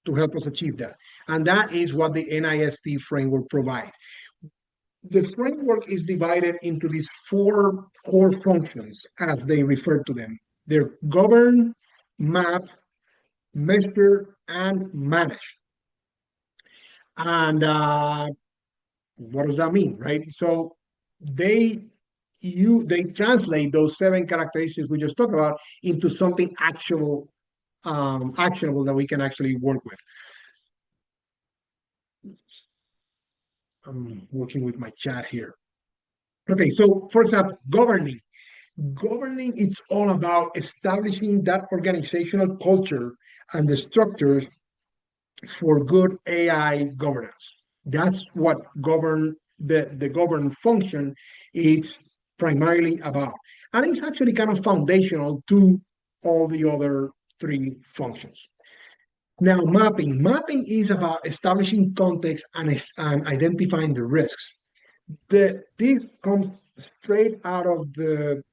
to help us achieve that. And that is what the NIST framework provides. The framework is divided into these four core functions, as they refer to them. They're govern, map, measure, and manage. And what does that mean, right? So they they translate those seven characteristics we just talked about into something actionable that we can actually work with. I'm working with my chat here. Okay, so for example, governing. Governing, it's all about establishing that organizational culture and the structures for good AI governance. That's what the govern function is primarily about. And it's actually kind of foundational to all the other three functions. Now, mapping. Mapping is about establishing context and identifying the risks. This comes straight out of the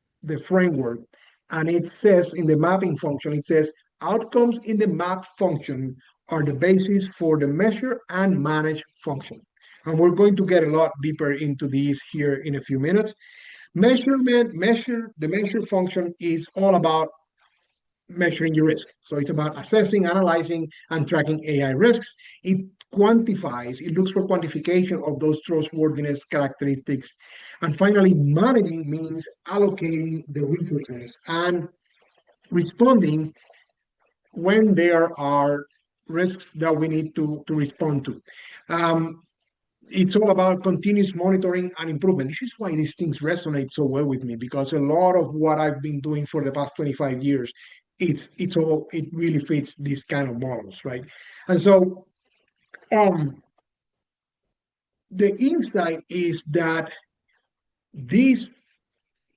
framework, and it says in the mapping function, it says outcomes in the map function are the basis for the measure and manage function. And we're going to get a lot deeper into these here in a few minutes. The measure function is all about measuring your risk. So it's about assessing, analyzing, and tracking AI risks. It quantifies, it looks for quantification of those trustworthiness characteristics. And finally, managing means allocating the resources and responding when there are risks that we need to respond to. Um, it's all about continuous monitoring and improvement. This is why these things resonate so well with me, because a lot of what I've been doing for the past 25 years, it really fits these kind of models, right? And so um the insight is that these,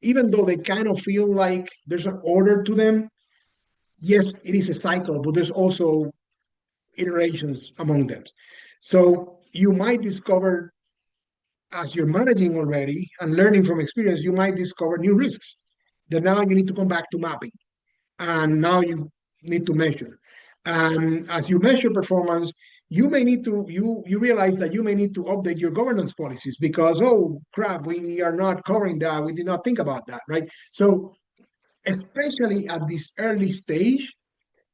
even though they kind of feel like there's an order to them, yes, it is a cycle, but there's also iterations among them. So you might discover, as you're managing already and learning from experience, you might discover new risks that now you need to come back to mapping. And now you need to measure. And as you measure performance, you may need to, you realize that you may need to update your governance policies because, oh crap, we are not covering that. We did not think about that, right? So especially at this early stage,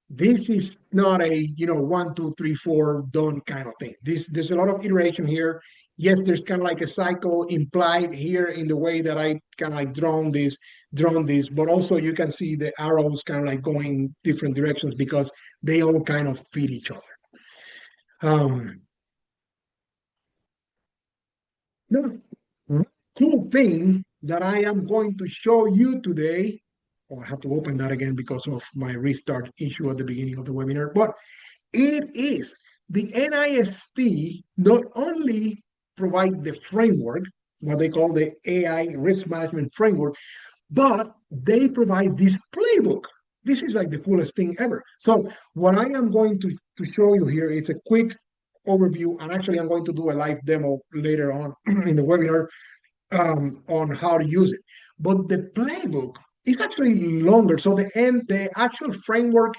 this is not a, one, two, three, four, done kind of thing. There's a lot of iteration here. Yes, there's kind of like a cycle implied here in the way that I kind of like drawn this, but also you can see the arrows kind of like going different directions because they all kind of feed each other. The cool thing that I am going to show you today, oh, I have to open that again because of my restart issue at the beginning of the webinar, but it is the NIST not only provide the framework, what they call the AI risk management framework, but they provide this playbook. This is like the coolest thing ever. So what I am going to show you here, it's a quick overview, and actually I'm going to do a live demo later on in the webinar on how to use it. But the playbook is actually longer. So the actual framework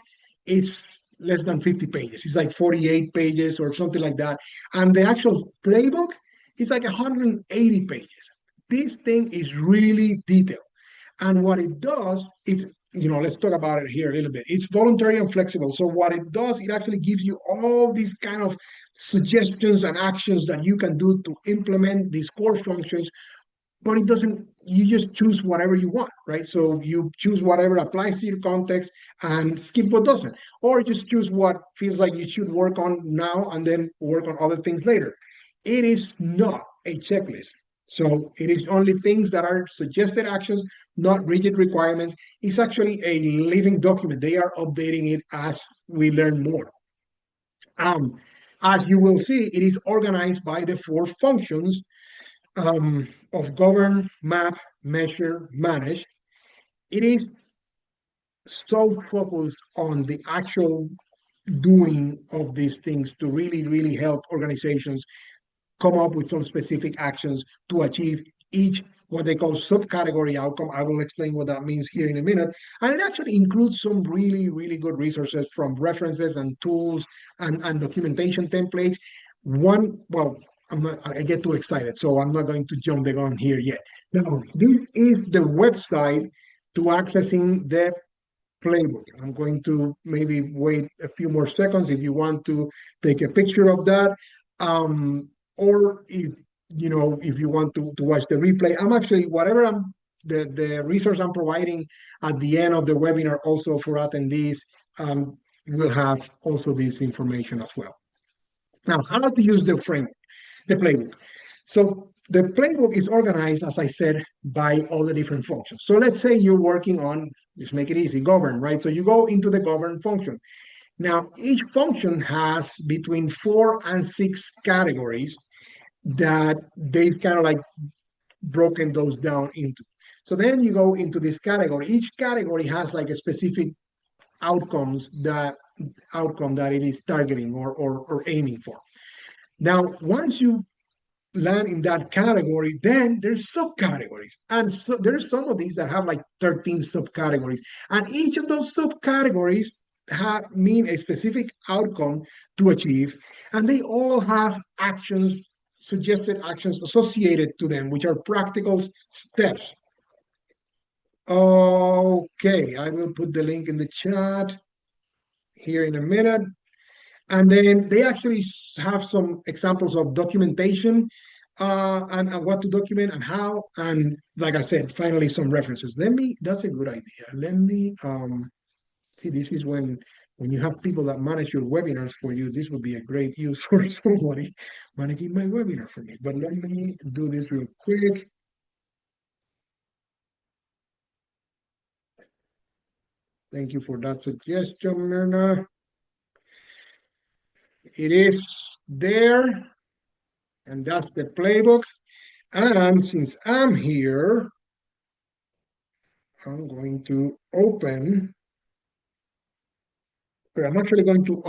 is less than 50 pages. It's like 48 pages or something like that. And the actual playbook is like 180 pages. This thing is really detailed. And what it does, let's talk about it here a little bit. It's voluntary and flexible. So what it does, it actually gives you all these kind of suggestions and actions that you can do to implement these core functions, but it doesn't, you just choose whatever you want, right? So you choose whatever applies to your context and skip what doesn't, or just choose what feels like you should work on now and then work on other things later. It is not a checklist. So it is only things that are suggested actions, not rigid requirements. It's actually a living document. They are updating it as we learn more. As you will see, it is organized by the 4 functions of govern, map, measure, manage. It is so focused on the actual doing of these things to really, really help organizations come up with some specific actions to achieve each what they call subcategory outcome. I will explain what that means here in a minute. And it actually includes some really, really good resources from references and tools and documentation templates. I get too excited, so I'm not going to jump the gun here yet. Now, this is the website to accessing the playbook. I'm going to maybe wait a few more seconds if you want to take a picture of that. Or if you want to watch the replay, I'm actually, the resource I'm providing at the end of the webinar also for attendees will have also this information as well. Now, how to use the playbook. So the playbook is organized, as I said, by all the different functions. So let's say you're working on, just make it easy, govern, right? So you go into the govern function. Now, each function has between 4 and 6 categories that they've kind of like broken those down into. So then you go into this category. Each category has like a specific outcome that it is targeting or aiming for. Now, once you land in that category, then there's subcategories. And so there's some of these that have like 13 subcategories. And each of those subcategories mean a specific outcome to achieve. And they all have suggested actions associated to them, which are practical steps. Okay, I will put the link in the chat here in a minute. And then they actually have some examples of documentation and what to document and how. And like I said, finally, some references. That's a good idea. Let me see, this is when you have people that manage your webinars for you, this would be a great use for somebody managing my webinar for me. But let me do this real quick. Thank you for that suggestion, Myrna. It is there, and that's the playbook. And since I'm here, I'm going to open, but I'm actually going to,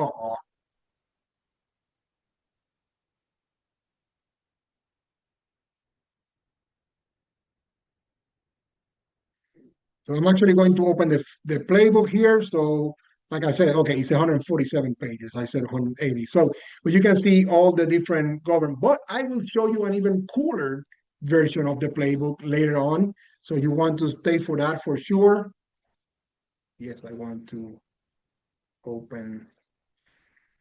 So I'm actually going to open the playbook here. So like I said, okay, it's 147 pages. I said 180. So, but you can see all the different government, but I will show you an even cooler version of the playbook later on. So you want to stay for that for sure. Yes, I want to open.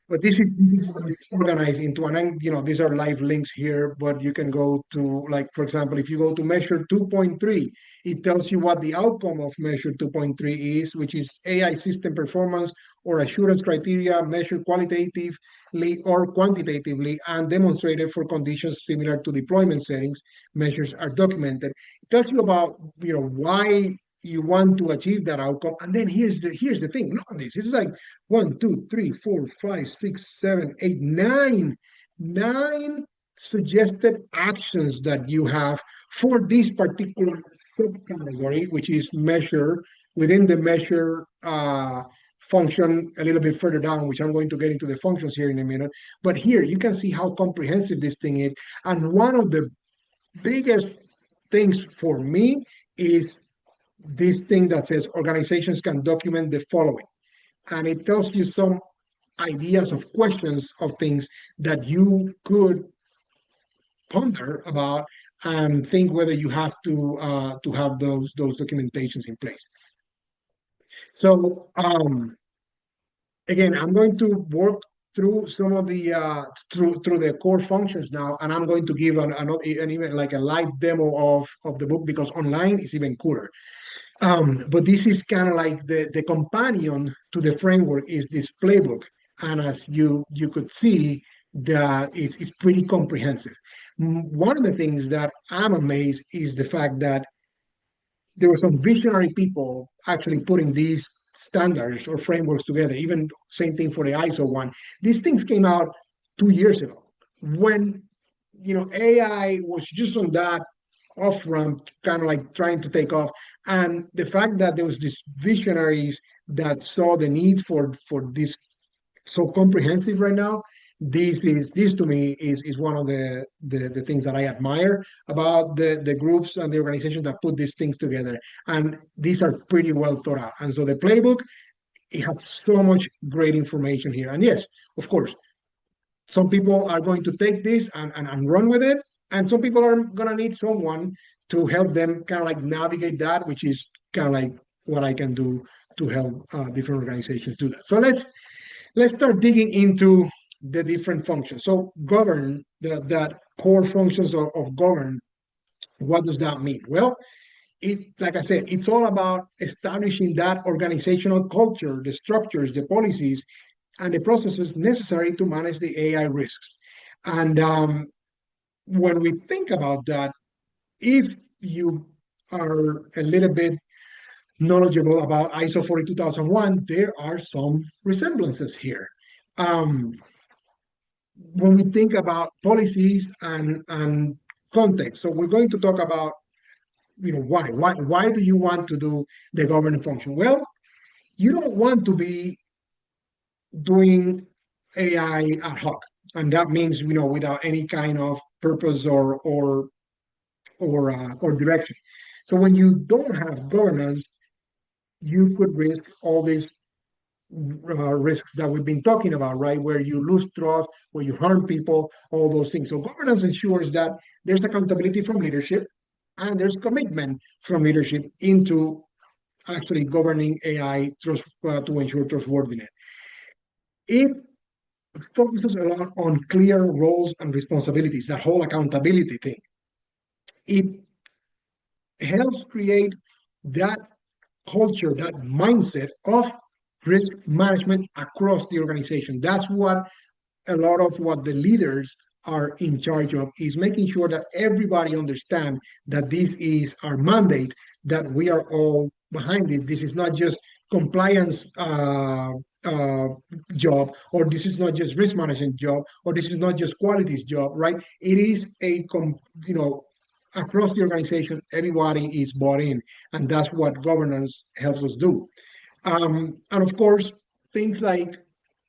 But this is what is organized into, and these are live links here, but you can go to, like, for example, if you go to measure 2.3, it tells you what the outcome of measure 2.3 is, which is AI system performance or assurance criteria measured qualitatively or quantitatively and demonstrated for conditions similar to deployment settings. Measures are documented. It tells you about, why you want to achieve that outcome. And then here's the thing. Look at this. This is like 1, 2, 3, 4, 5, 6, 7, 8, 9 suggested actions that you have for this particular subcategory, which is measure within the measure function a little bit further down, which I'm going to get into the functions here in a minute. But here you can see how comprehensive this thing is. And one of the biggest things for me is this thing that says organizations can document the following. And it tells you some ideas of questions of things that you could ponder about and think whether you have to have those documentations in place. So again, I'm going to work through some of the through the core functions now, and I'm going to give an even like a live demo of the book, because online is even cooler. But this is kind of like the companion to the framework is this playbook. And as you could see, that it's pretty comprehensive. One of the things that I'm amazed is the fact that there were some visionary people actually putting these standards or frameworks together. Even same thing for the ISO one. These things came out 2 years ago when AI was just on that off ramp, kind of like trying to take off. And the fact that there was these visionaries that saw the need for this so comprehensive right now, this to me is one of the things that I admire about the groups and the organizations that put these things together. And these are pretty well thought out. And so the playbook, it has so much great information here. And yes, of course, some people are going to take this and run with it, and some people are going to need someone to help them kind of like navigate that, which is kind of like what I can do to help different organizations do that. So let's start digging into the different functions. So govern, that core functions of govern, what does that mean? Well, like I said, it's all about establishing that organizational culture, the structures, the policies, and the processes necessary to manage the AI risks. And when we think about that, if you are a little bit knowledgeable about ISO 42001, there are some resemblances here. When we think about policies and context, so we're going to talk about why do you want to do the governance function? Well, you don't want to be doing AI ad hoc, and that means without any kind of purpose or direction. So when you don't have governance, you could risk all these risks that we've been talking about, right? Where you lose trust, where you harm people, all those things. So governance ensures that there's accountability from leadership and there's commitment from leadership into actually governing AI to ensure trustworthiness. It focuses a lot on clear roles and responsibilities, that whole accountability thing. It helps create that culture, that mindset of risk management across the organization. That's what a lot of what the leaders are in charge of, is making sure that everybody understands that this is our mandate, that we are all behind it. This is not just compliance job, or this is not just risk management job, or this is not just quality's job, right? It is across the organization, everybody is bought in, and that's what governance helps us do. And of course, things like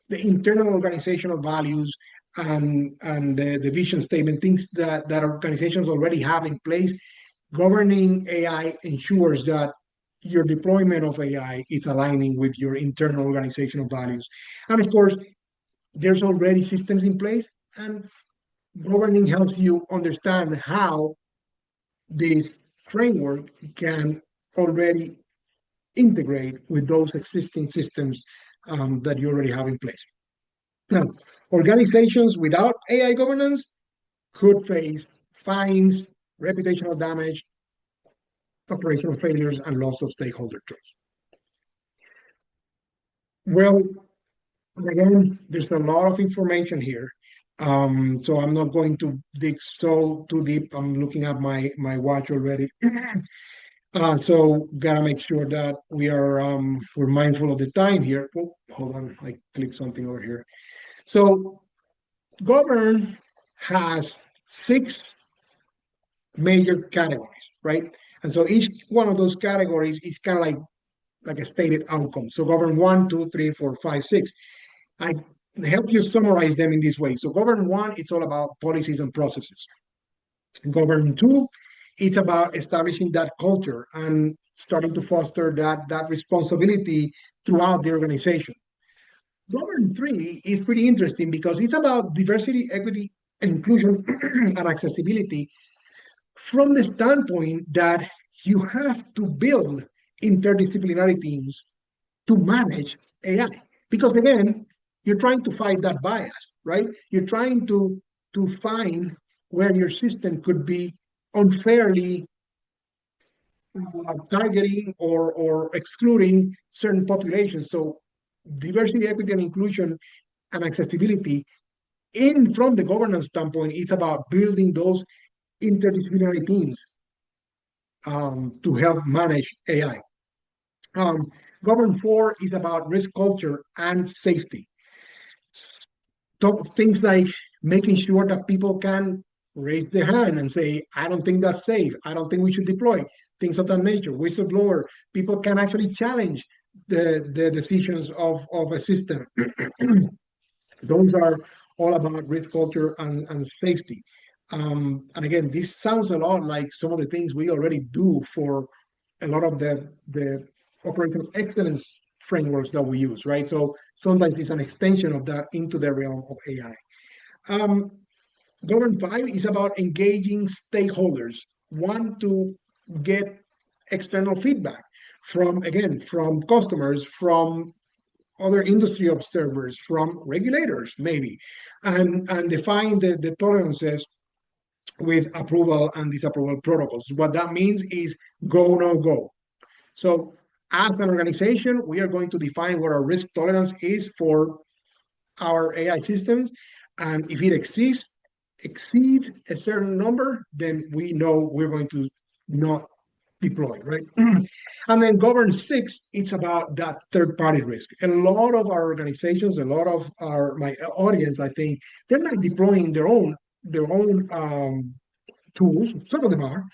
the internal organizational values and the vision statement, things that organizations already have in place. Governing AI ensures that your deployment of AI is aligning with your internal organizational values. And of course, there's already systems in place, and governing helps you understand how this framework can already integrate with those existing systems that you already have in place. Now, organizations without AI governance could face fines, reputational damage, operational failures, and loss of stakeholder trust. Well, again, there's a lot of information here. So I'm not going to dig so too deep. I'm looking at my watch already. So gotta make sure that we're mindful of the time here. Oh, hold on, I clicked something over here. So govern has 6 major categories, right? And so each one of those categories is kind of like a stated outcome. So govern 1, 2, 3, 4, 5, 6. I help you summarize them in this way. So govern 1, it's all about policies and processes. Govern 2, it's about establishing that culture and starting to foster that responsibility throughout the organization. Govern 3 is pretty interesting because it's about diversity, equity, inclusion, and accessibility from the standpoint that you have to build interdisciplinary teams to manage AI. Because again, you're trying to fight that bias, right? You're trying to find where your system could be unfairly targeting or excluding certain populations. So diversity, equity, and inclusion and accessibility from the governance standpoint, it's about building those interdisciplinary teams to help manage AI. Govern 4 is about risk culture and safety. So things like making sure that people can raise their hand and say, I don't think that's safe. I don't think we should deploy. Things of that nature. Whistleblower, people can actually challenge the decisions of a system. Those are all about risk culture and safety. And again, this sounds a lot like some of the things we already do for a lot of the operational excellence frameworks that we use, right? So sometimes it's an extension of that into the realm of AI. Govern 5 is about engaging stakeholders, want to get external feedback from customers, from other industry observers, from regulators, maybe, and define the tolerances with approval and disapproval protocols. What that means is go, no go. So as an organization, we are going to define what our risk tolerance is for our AI systems. And if it exceeds a certain number, then we know we're going to not deploy, right? And then govern 6, it's about that third-party risk. A lot of our organizations, a lot of my audience, I think, they're not deploying their own tools. Some of them are,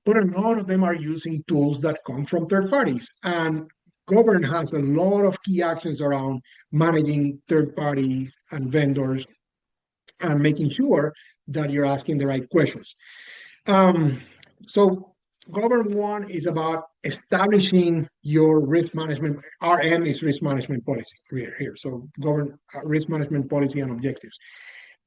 but a lot of them are using tools that come from third parties. And Govern has a lot of key actions around managing third parties and vendors and making sure that you're asking the right questions. So Govern 1 is about establishing your risk management. RM is risk management policy here. So Govern risk management policy and objectives.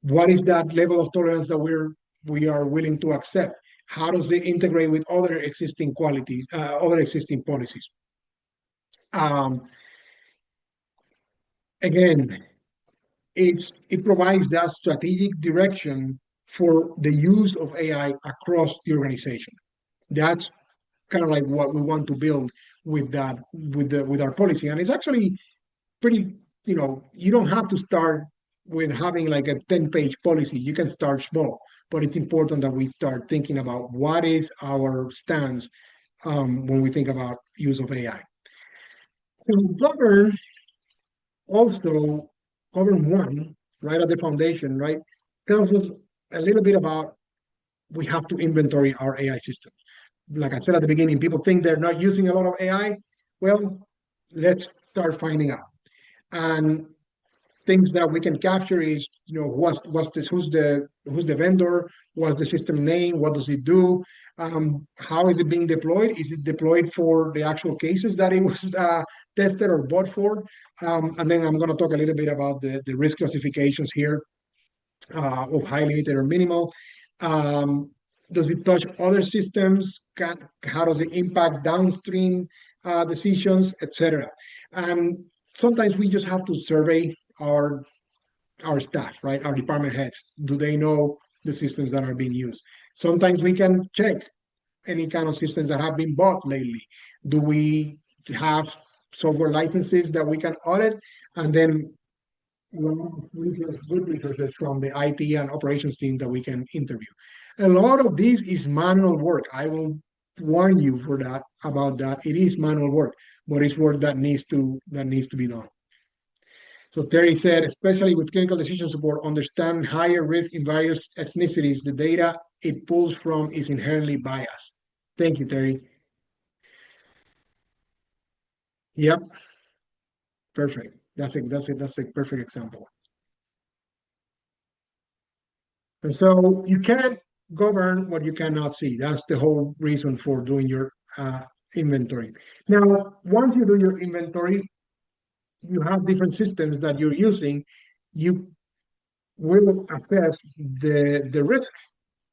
What is that level of tolerance that we are willing to accept? How does it integrate with other existing qualities, other existing policies? Again, it provides that strategic direction for the use of AI across the organization. That's kind of like what we want to build with our policy. And it's actually pretty, you don't have to start with having like a 10-page policy. You can start small, but it's important that we start thinking about what is our stance when we think about use of AI. Govern 1, right at the foundation, right, tells us a little bit about we have to inventory our AI systems. Like I said at the beginning, people think they're not using a lot of AI. Well, let's start finding out. And things that we can capture is, who's the vendor, what's the system name, what does it do, how is it being deployed? Is it deployed for the actual cases that it was tested or bought for? And then I'm going to talk a little bit about the risk classifications here of high, limited, or minimal. Does it touch other systems? How does it impact downstream decisions, etc.? And sometimes we just have to survey our staff, right? Our department heads. Do they know the systems that are being used? Sometimes we can check any kind of systems that have been bought lately. Do we have software licenses that we can audit? And then good resources from the IT and operations team that we can interview. A lot of this is manual work. I will warn you about that. It is manual work, but it's work that needs to be done. So Terry said, especially with clinical decision support, understand higher risk in various ethnicities. The data it pulls from is inherently biased. Thank you, Terry. Yep. Perfect. That's a perfect example. And so you can't govern what you cannot see. That's the whole reason for doing your inventory. Now, once you do your inventory, you have different systems that you're using. You will assess the risk,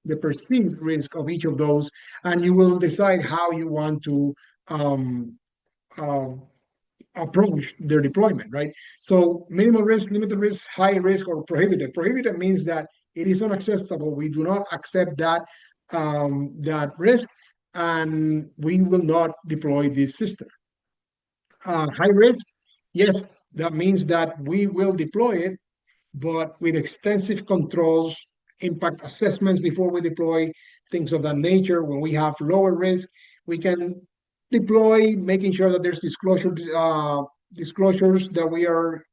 the perceived risk of each of those, and you will decide how you want to approach their deployment, right? So minimal risk, limited risk, high risk, or prohibited. Prohibited means that it is unacceptable. We do not accept that risk, and we will not deploy this system. High risk, yes, that means that we will deploy it, but with extensive controls, impact assessments before we deploy, things of that nature. When we have lower risk, we can deploy, making sure that there's disclosures that we are,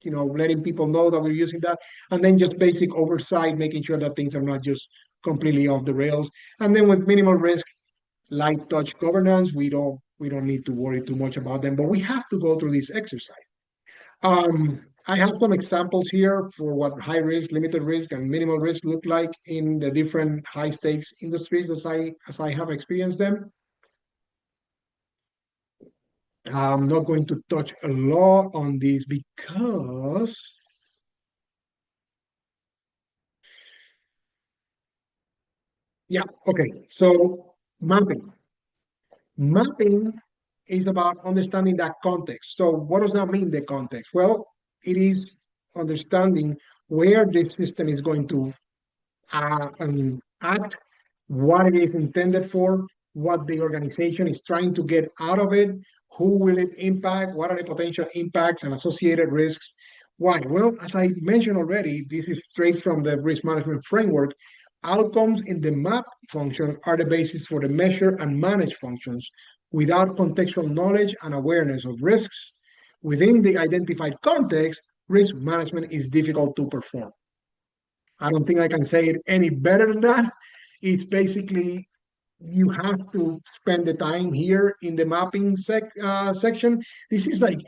letting people know that we're using that, and then just basic oversight, making sure that things are not just completely off the rails. And then with minimal risk, light touch governance, we don't need to worry too much about them, but we have to go through this exercise. I have some examples here for what high risk, limited risk, and minimal risk look like in the different high stakes industries as I have experienced them. I'm not going to touch a lot on this because okay. So mapping. Mapping is about understanding that context. So what does that mean, the context? Well, it is understanding where this system is going to act, what it is intended for, what the organization is trying to get out of it, who will it impact, what are the potential impacts and associated risks. Why? Well, as I mentioned already, this is straight from the risk management framework. Outcomes in the map function are the basis for the measure and manage functions. Without contextual knowledge and awareness of risks within the identified context, risk management is difficult to perform. I don't think I can say it any better than that. It's basically, you have to spend the time here in the mapping section. This is like,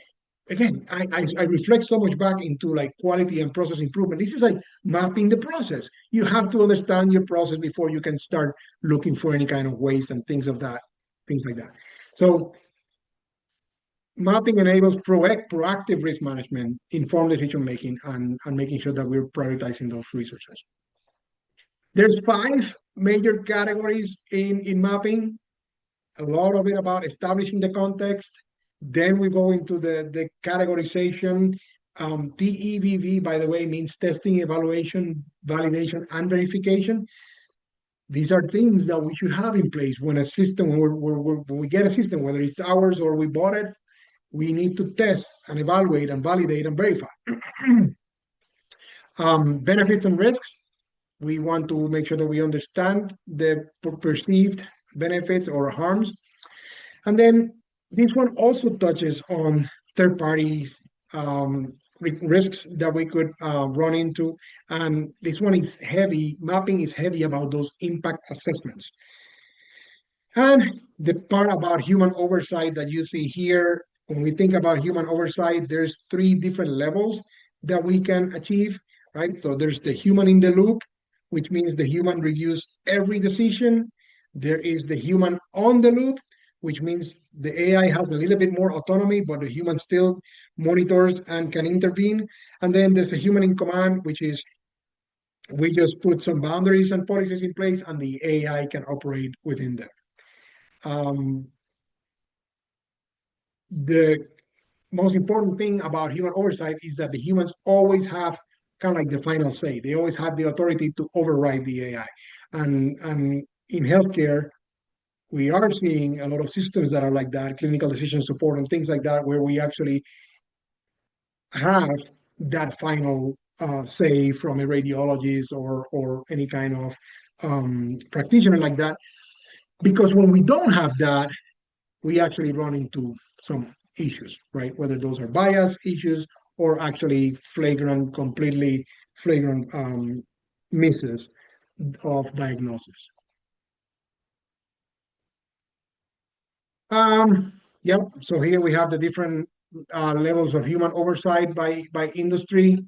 again, I reflect so much back into like quality and process improvement. This is like mapping the process. You have to understand your process before you can start looking for any kind of waste and things like that. So mapping enables proactive risk management, informed decision making, and making sure that we're prioritizing those resources. There's 5 major categories in mapping. A lot of it about establishing the context. Then we go into the categorization. TEVV, by the way, means testing, evaluation, validation, and verification. These are things that we should have in place when when we get a system, whether it's ours or we bought it, we need to test and evaluate and validate and verify. Benefits and risks. We want to make sure that we understand the perceived benefits or harms. And then this one also touches on third parties risks that we could run into. And this one is heavy, mapping is heavy about those impact assessments. And the part about human oversight that you see here, when we think about human oversight, there's 3 different levels. that we can achieve, right? So there's the human in the loop, which means the human reviews every decision. There is the human on the loop, which means the AI has a little bit more autonomy, but the human still monitors and can intervene. And then there's a human in command, which is we just put some boundaries and policies in place, and the AI can operate within them. The most important thing about human oversight is that the humans always have kind of like the final say. They always have the authority to override the AI. And in healthcare, we are seeing a lot of systems that are like that, clinical decision support and things like that, where we actually have that final say from a radiologist or any kind of practitioner like that. Because when we don't have that, we actually run into some issues, right? Whether those are bias issues or actually completely flagrant misses of diagnosis. Yep. So here we have the different levels of human oversight by industry.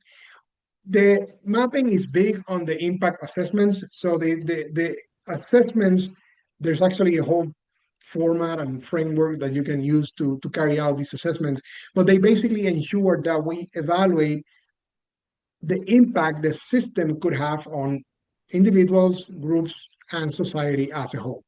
The mapping is big on the impact assessments. So the assessments, there's actually a whole format and framework that you can use to carry out these assessments. But they basically ensure that we evaluate the impact the system could have on individuals, groups, and society as a whole.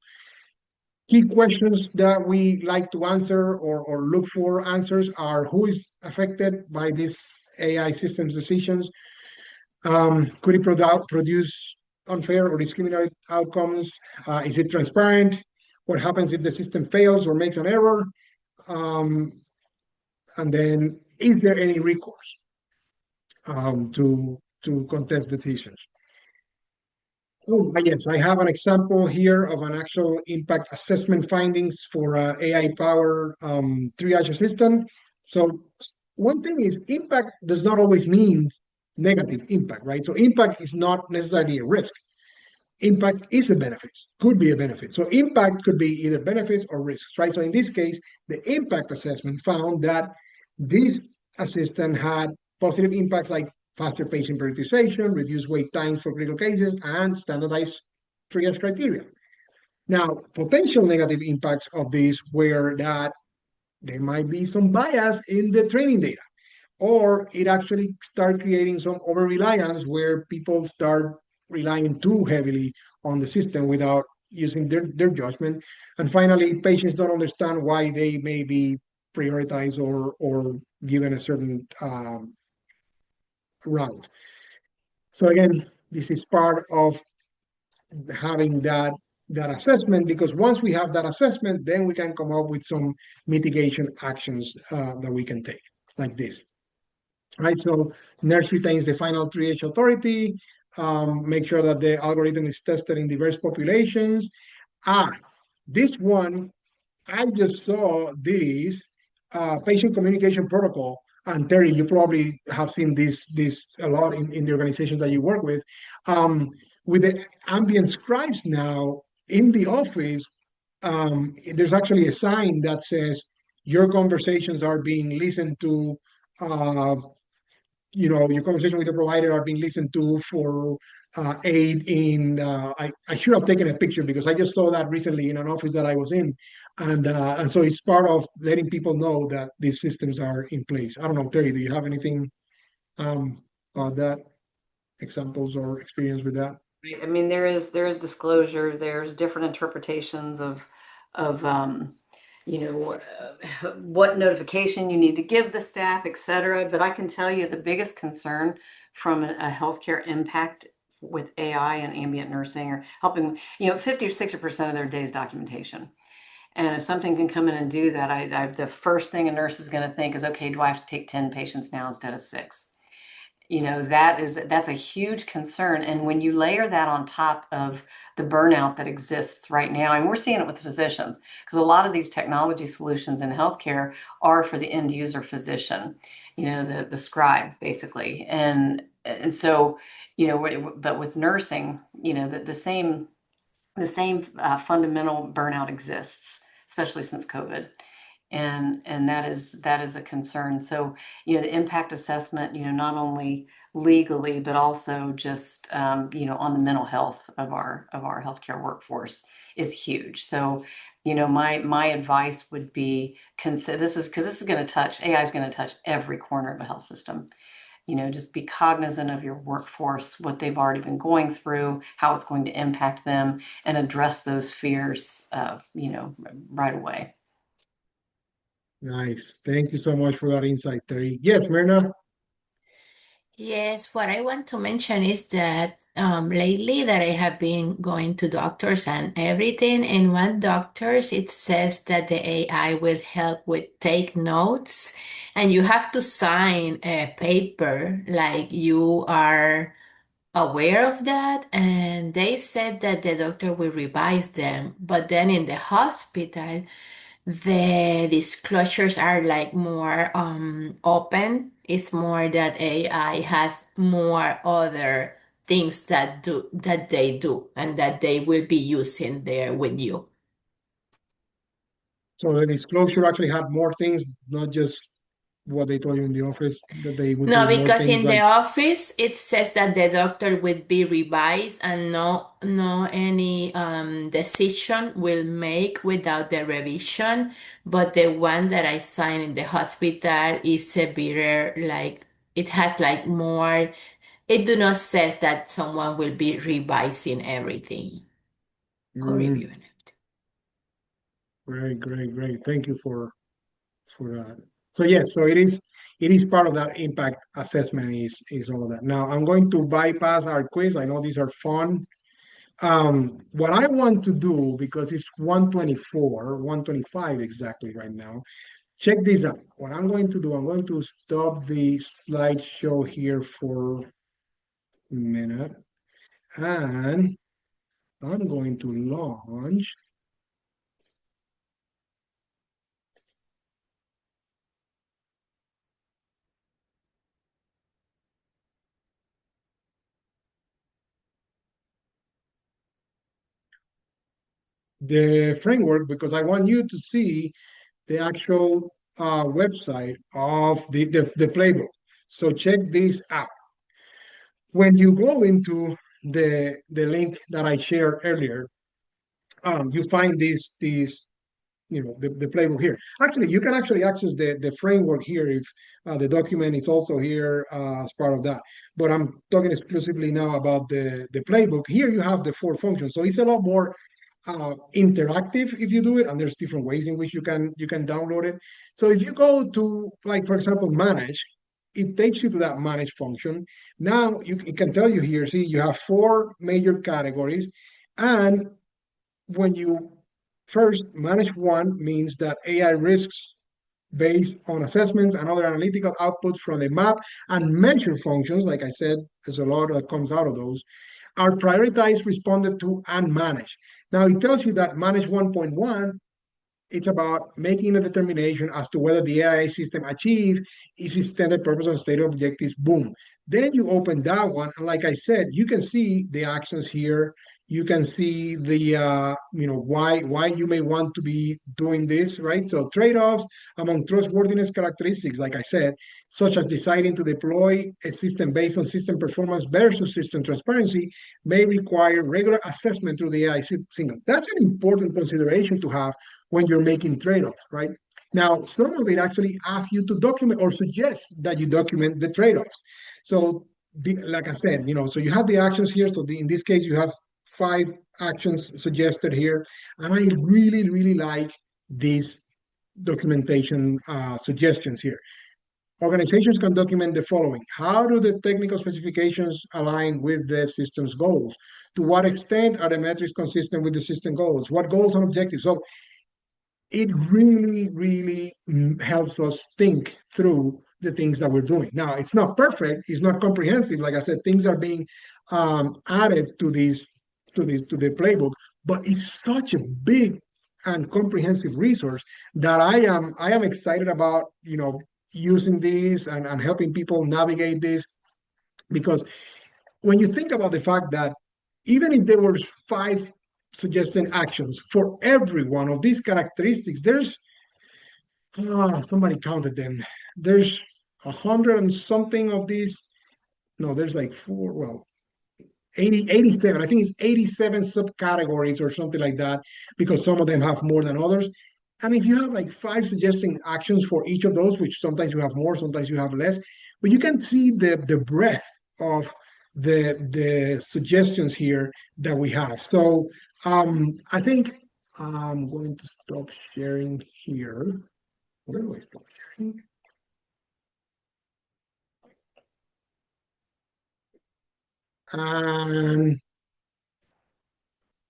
Key questions that we like to answer or look for answers are: who is affected by these AI systems decisions? Could it produce unfair or discriminatory outcomes? Is it transparent? What happens if the system fails or makes an error? And then, is there any recourse to contest decisions? Oh, yes, I have an example here of an actual impact assessment findings for an AI-powered triage assistant. So one thing is, impact does not always mean negative impact, right? So impact is not necessarily a risk. Impact is a benefit, could be a benefit. So impact could be either benefits or risks, right? So in this case, the impact assessment found that this assistant had positive impacts like faster patient prioritization, reduced wait times for critical cases, and standardized triage criteria. Now, potential negative impacts of this were that there might be some bias in the training data, or it actually start creating some over reliance where people start relying too heavily on the system without using their judgment. And finally, patients don't understand why they may be prioritized or given a certain route. So again, this is part of having that assessment, because once we have that assessment, then we can come up with some mitigation actions that we can take, like this. Right, so nurse retains the final triage authority, make sure that the algorithm is tested in diverse populations. This one, I just saw this patient communication protocol. And Terry, you probably have seen this a lot in the organizations that you work with. With the ambient scribes now in the office, there's actually a sign that says your conversations are being listened to. Your conversation with the provider are being listened to for aid in. I should have taken a picture because I just saw that recently in an office that I was in, and so it's part of letting people know that these systems are in place. I don't know, Terry, do you have anything on that, examples or experience with that? I mean, there is disclosure. There's different interpretations of what notification you need to give the staff, et cetera. But I can tell you the biggest concern from a healthcare impact with AI and ambient nursing or helping, 50 or 60% of their day is documentation. And if something can come in and do that, the first thing a nurse is going to think is, okay, do I have to take 10 patients now instead of 6? That's a huge concern. And when you layer that on top of the burnout that exists right now, and we're seeing it with physicians, because a lot of these technology solutions in healthcare are for the end user physician, the scribe basically. And so, but with nursing, the same fundamental burnout exists, especially since COVID. and that is a concern. So, the impact assessment, not only legally, but also just, on the mental health of our healthcare workforce is huge. So, my advice would be consider this is because AI is going to touch every corner of a health system. Just be cognizant of your workforce, what they've already been going through, how it's going to impact them, and address those fears, right away. Nice. Thank you so much for that insight, Terry. Yes, Myrna. Yes, what I want to mention is that lately that I have been going to doctors and everything, and one doctors it says that the AI will help with take notes, and you have to sign a paper like you are aware of that, and they said that the doctor will revise them, but then in the hospital the disclosures are like more open. It's more that AI has more other things that they do and that they will be using there with you. So the disclosure actually had more things, not just what they told you in the office, that they would No, do more because things in the like, office it says that the doctor will be revised and no any decision will make without the revision. But the one that I signed in the hospital is severe, like it has like more. It do not say that someone will be revising everything or mm, reviewing it. great, great, great. Thank you for that. So yes, so it is part of that impact assessment is all of that. Now I'm going to bypass our quiz. I know these are fun. What I want to do, because it's 124, 125 exactly right now, check this out. What I'm going to do, I'm going to stop the slideshow here for a minute, and I'm going to launch the framework because I want you to see the actual website of the playbook. So check this out. When you go into the link that I shared earlier, you find this the playbook here. Actually, you can actually access the framework here if the document is also here as part of that. But I'm talking exclusively now about the playbook. Here you have the 4 functions. So it's a lot more interactive if you do it, and there's different ways in which you can download it. So if you go to, like, for example, manage, it takes you to that manage function. Now it can tell you here, see, you have 4 major categories, and when you first manage one means that AI risks based on assessments and other analytical outputs from the map and measure functions, like I said, there's a lot that comes out of those, are prioritized, responded to, and managed. Now it tells you that manage 1.1, it's about making a determination as to whether the AI system achieve its intended purpose and stated objectives. Boom. Then you open that one, and like I said, you can see the actions here. You can see the why you may want to be doing this, right? So trade-offs among trustworthiness characteristics, like I said, such as deciding to deploy a system based on system performance versus system transparency, may require regular assessment through the AI signal. That's an important consideration to have when you're making trade-offs, right? Now, some of it actually asks you to document or suggest that you document the trade-offs. So, like I said, so you have the actions here. So in this case, you have 5 actions suggested here. And I really, really like these documentation suggestions here. Organizations can document the following. How do the technical specifications align with the system's goals? To what extent are the metrics consistent with the system goals? What goals and objectives? So it really, really helps us think through the things that we're doing. Now, it's not perfect, it's not comprehensive. Like I said, things are being added to the playbook, but it's such a big and comprehensive resource that I am excited about, using this and helping people navigate this, because when you think about the fact that even if there were 5 suggested actions for every one of these characteristics, there's Somebody counted them. There's 100 and something of these. No, there's like four, well, 87. I think it's 87 subcategories or something like that, because some of them have more than others. And if you have like five suggesting actions for each of those, which sometimes you have more, sometimes you have less, but you can see the breadth of the suggestions here that we have. So I think I'm going to stop sharing here. Where do I stop sharing? And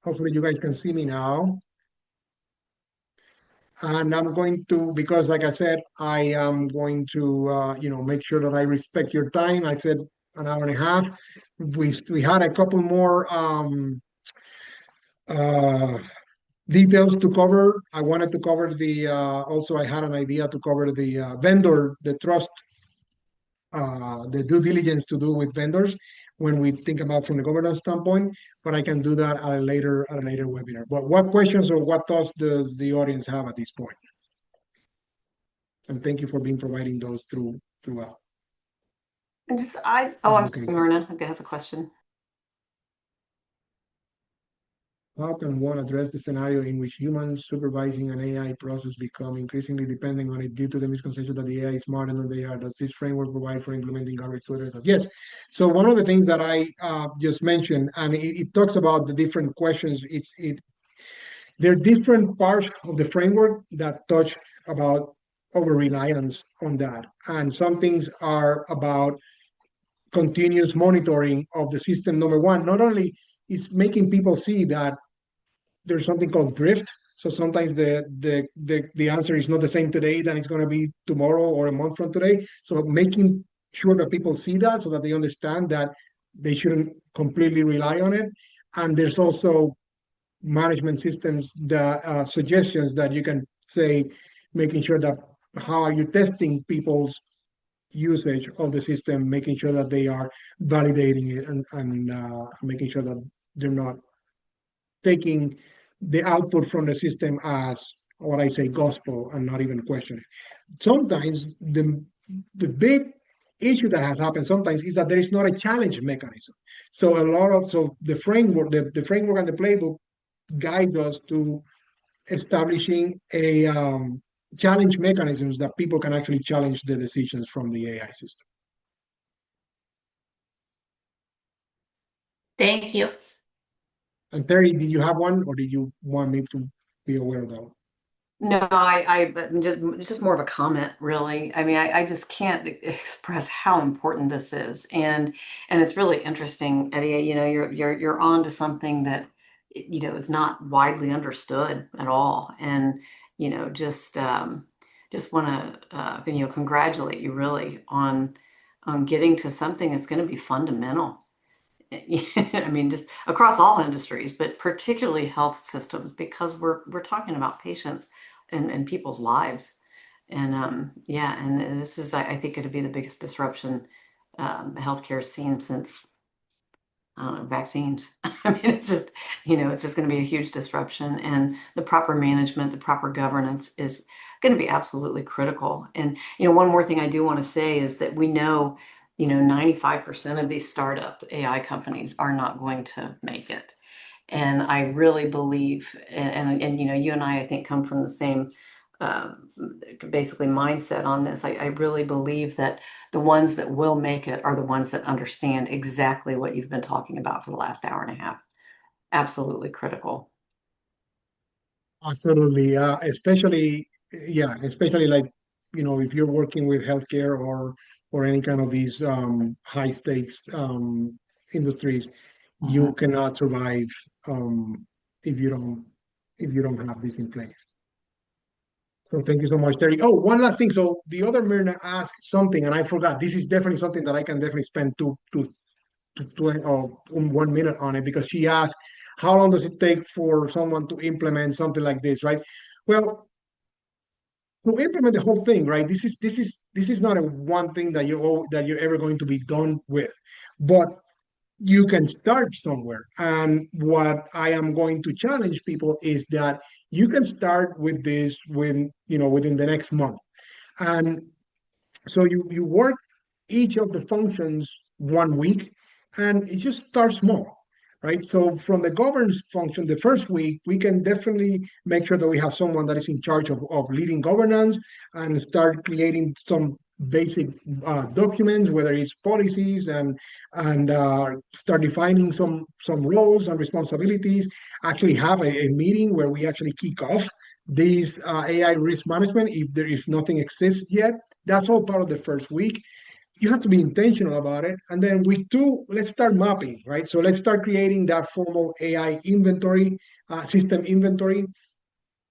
hopefully you guys can see me now. And I'm going to, because like I said, I am going to, make sure that I respect your time. I said an hour and a half. We had a couple more uh, details to cover. I wanted to cover also I had an idea to cover the vendor, the trust, the due diligence to do with vendors when we think about from the governance standpoint, but I can do that at a later webinar. But what questions or what thoughts does the audience have at this point? And thank you for being providing those throughout. And just I'm Okay, sorry, so Myrna has a question. how can one address the scenario in which humans supervising an AI process become increasingly dependent on it due to the misconception that the AI is smarter than they are? Does this framework provide for implementing garbage filters? Yes. So one of the things that I just mentioned, and it talks about the different questions. There are different parts of the framework that touch about over reliance on that, and some things are about continuous monitoring of the system. Number one, not only is making people see that there's something called drift. So sometimes the answer is not the same today than it's going to be tomorrow or a month from today. So making sure that people see that so that they understand that they shouldn't completely rely on it. And there's also management systems, the suggestions that you can say, making sure that how are you testing people's usage of the system, making sure that they are validating it and making sure that they're not taking the output from the system as what I say gospel and not even questioning. Sometimes the big issue that has happened sometimes is that there is not a challenge mechanism. So the framework, the framework and the playbook guides us to establishing a challenge mechanisms that people can actually challenge the decisions from the AI system. Thank you. And Terry, did you have one, or did you want me to be aware of that? No, I it's just more of a comment, really. I mean, I just can't express how important this is, and it's really interesting, Eddie. You're on to something that is not widely understood at all, and just want to congratulate you really on getting to something that's going to be fundamental. I mean, just across all industries, but particularly health systems, because we're talking about patients and people's lives. And and this is, I think, going to be the biggest disruption healthcare has seen since, I don't know, vaccines. I mean, it's just, it's just going to be a huge disruption, and the proper management, the proper governance is going to be absolutely critical. And, one more thing I do want to say is that we know, 95% of these startup AI companies are not going to make it. And I really believe, and you and I think, come from the same basically mindset on this. I really believe that the ones that will make it are the ones that understand exactly what you've been talking about for the last hour and a half. Absolutely critical. Absolutely. Especially like, if you're working with healthcare or any kind of these high stakes industries, you cannot survive if you don't have this in place. So thank you so much, Terry. Oh, one last thing. So the other Myrna asked something, and I forgot. This is definitely something that I can definitely spend to 1 minute on it, because she asked, how long does it take for someone to implement something like this, right? Well, to implement the whole thing, right? This is not a one thing that you're ever going to be done with, but you can start somewhere. And what I am going to challenge people is that you can start with this within the next month. And so you work each of the functions 1 week, and it just starts small, right? So from the governance function, the first week, we can definitely make sure that we have someone that is in charge of leading governance and start creating some basic documents, whether it's policies, and start defining some roles and responsibilities. Actually have a meeting where we actually kick off these AI risk management if nothing exists yet. That's all part of the first week. You have to be intentional about it. And then week 2, let's start mapping, right? So let's start creating that formal AI inventory, system inventory.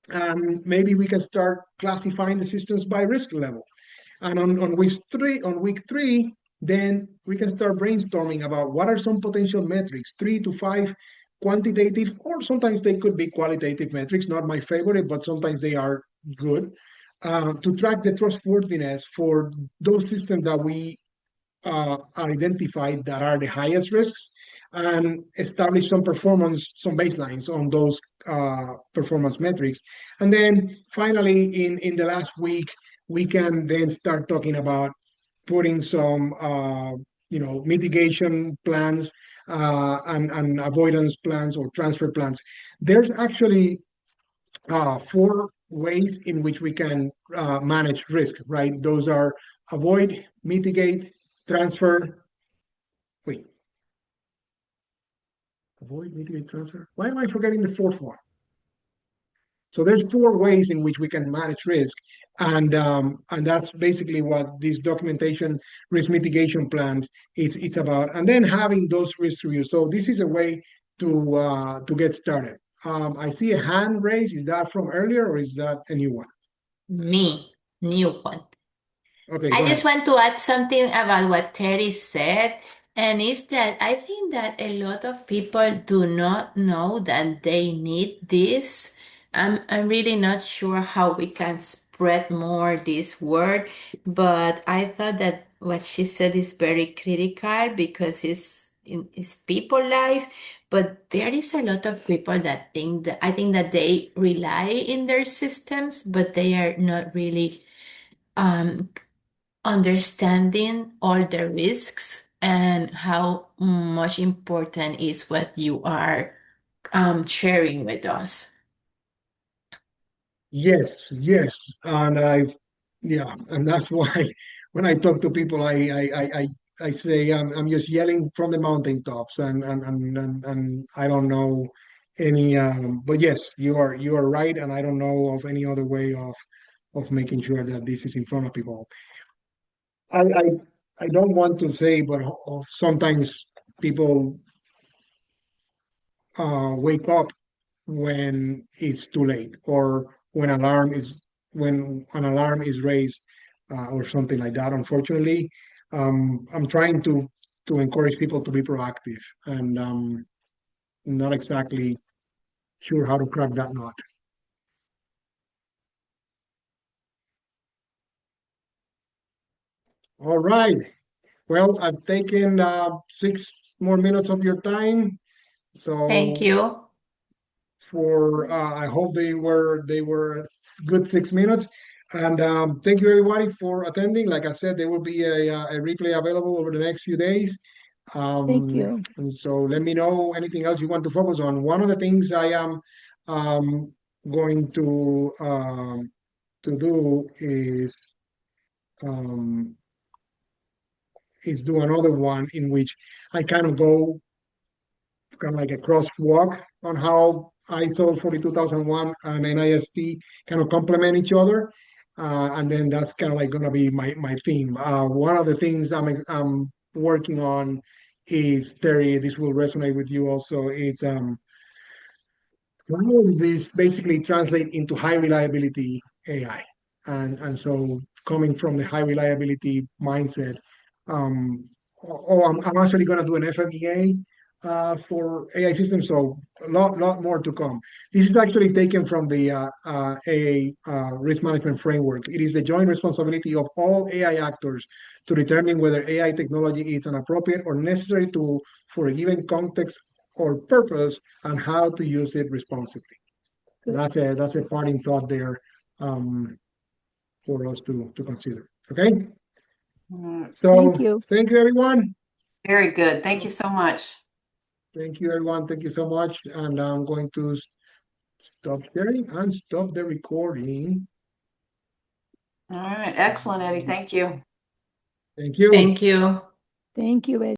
And maybe we can start classifying the systems by risk level. And on week three, then we can start brainstorming about what are some potential metrics, 3 to 5 quantitative, or sometimes they could be qualitative metrics, not my favorite, but sometimes they are good, to track the trustworthiness for those systems that we are identified that are the highest risks, and establish some baselines on those performance metrics. And then finally, in the last week, we can then start talking about putting some mitigation plans and avoidance plans or transfer plans. There's actually 4 ways in which we can manage risk, right? Those are avoid, mitigate, transfer. Wait. Avoid, mitigate, transfer. Why am I forgetting the 4th one? So there's 4 ways in which we can manage risk, and that's basically what this documentation risk mitigation plan it's about. And then having those risk reviews. So this is a way to get started. I see a hand raised. Is that from earlier or is that a new one? Me, new one. Okay, I go just ahead. want to add something about what Terry said, and it's that I think that a lot of people do not know that they need this. I'm really not sure how we can spread more this word, but I thought that what she said is very critical because it's people lives, but there is a lot of people that think that I think that they rely in their systems, but they are not really um understanding all the risks and how much important is what you are sharing with us. Yes, and and that's why when I talk to people, I say I'm just yelling from the mountaintops, and I don't know any. But yes, you are right, and I don't know of any other way of making sure that this is in front of people. I I, I don't want to say, but sometimes people wake up when it's too late, or when an alarm is raised, or something like that. Unfortunately, I'm trying to encourage people to be proactive, and not exactly sure how to crack that nut. All right. Well, I've taken 6 more minutes of your time, Thank so you. I hope they were good 6 minutes. And thank you everybody for attending. Like I said, there will be a replay available over the next few days. Thank you. And so let me know anything else you want to focus on. One of the things I am going to do um, is do another one in which I kind of go kind of like a crosswalk on how ISO 42001 and NIST kind of complement each other. And then that's kind of like going to be my theme. One of the things I'm working on is, Terry, this will resonate with you also, it's all of this basically translate into high reliability AI. And so coming from the high reliability mindset, I'm actually going to do an FMEA for AI systems, so a lot more to come. This is actually taken from the AA risk management framework. It is the joint responsibility of all AI actors to determine whether AI technology is an appropriate or necessary tool for a given context or purpose, and how to use it responsibly. that's a parting thought there for us to consider. Okay. So thank you, everyone. Very good. Thank you so much. Thank you, everyone. Thank you so much. And I'm going to stop sharing and stop the recording. All right. Excellent, Eddie. Thank you. Thank you. Thank you. Thank you, Eddie.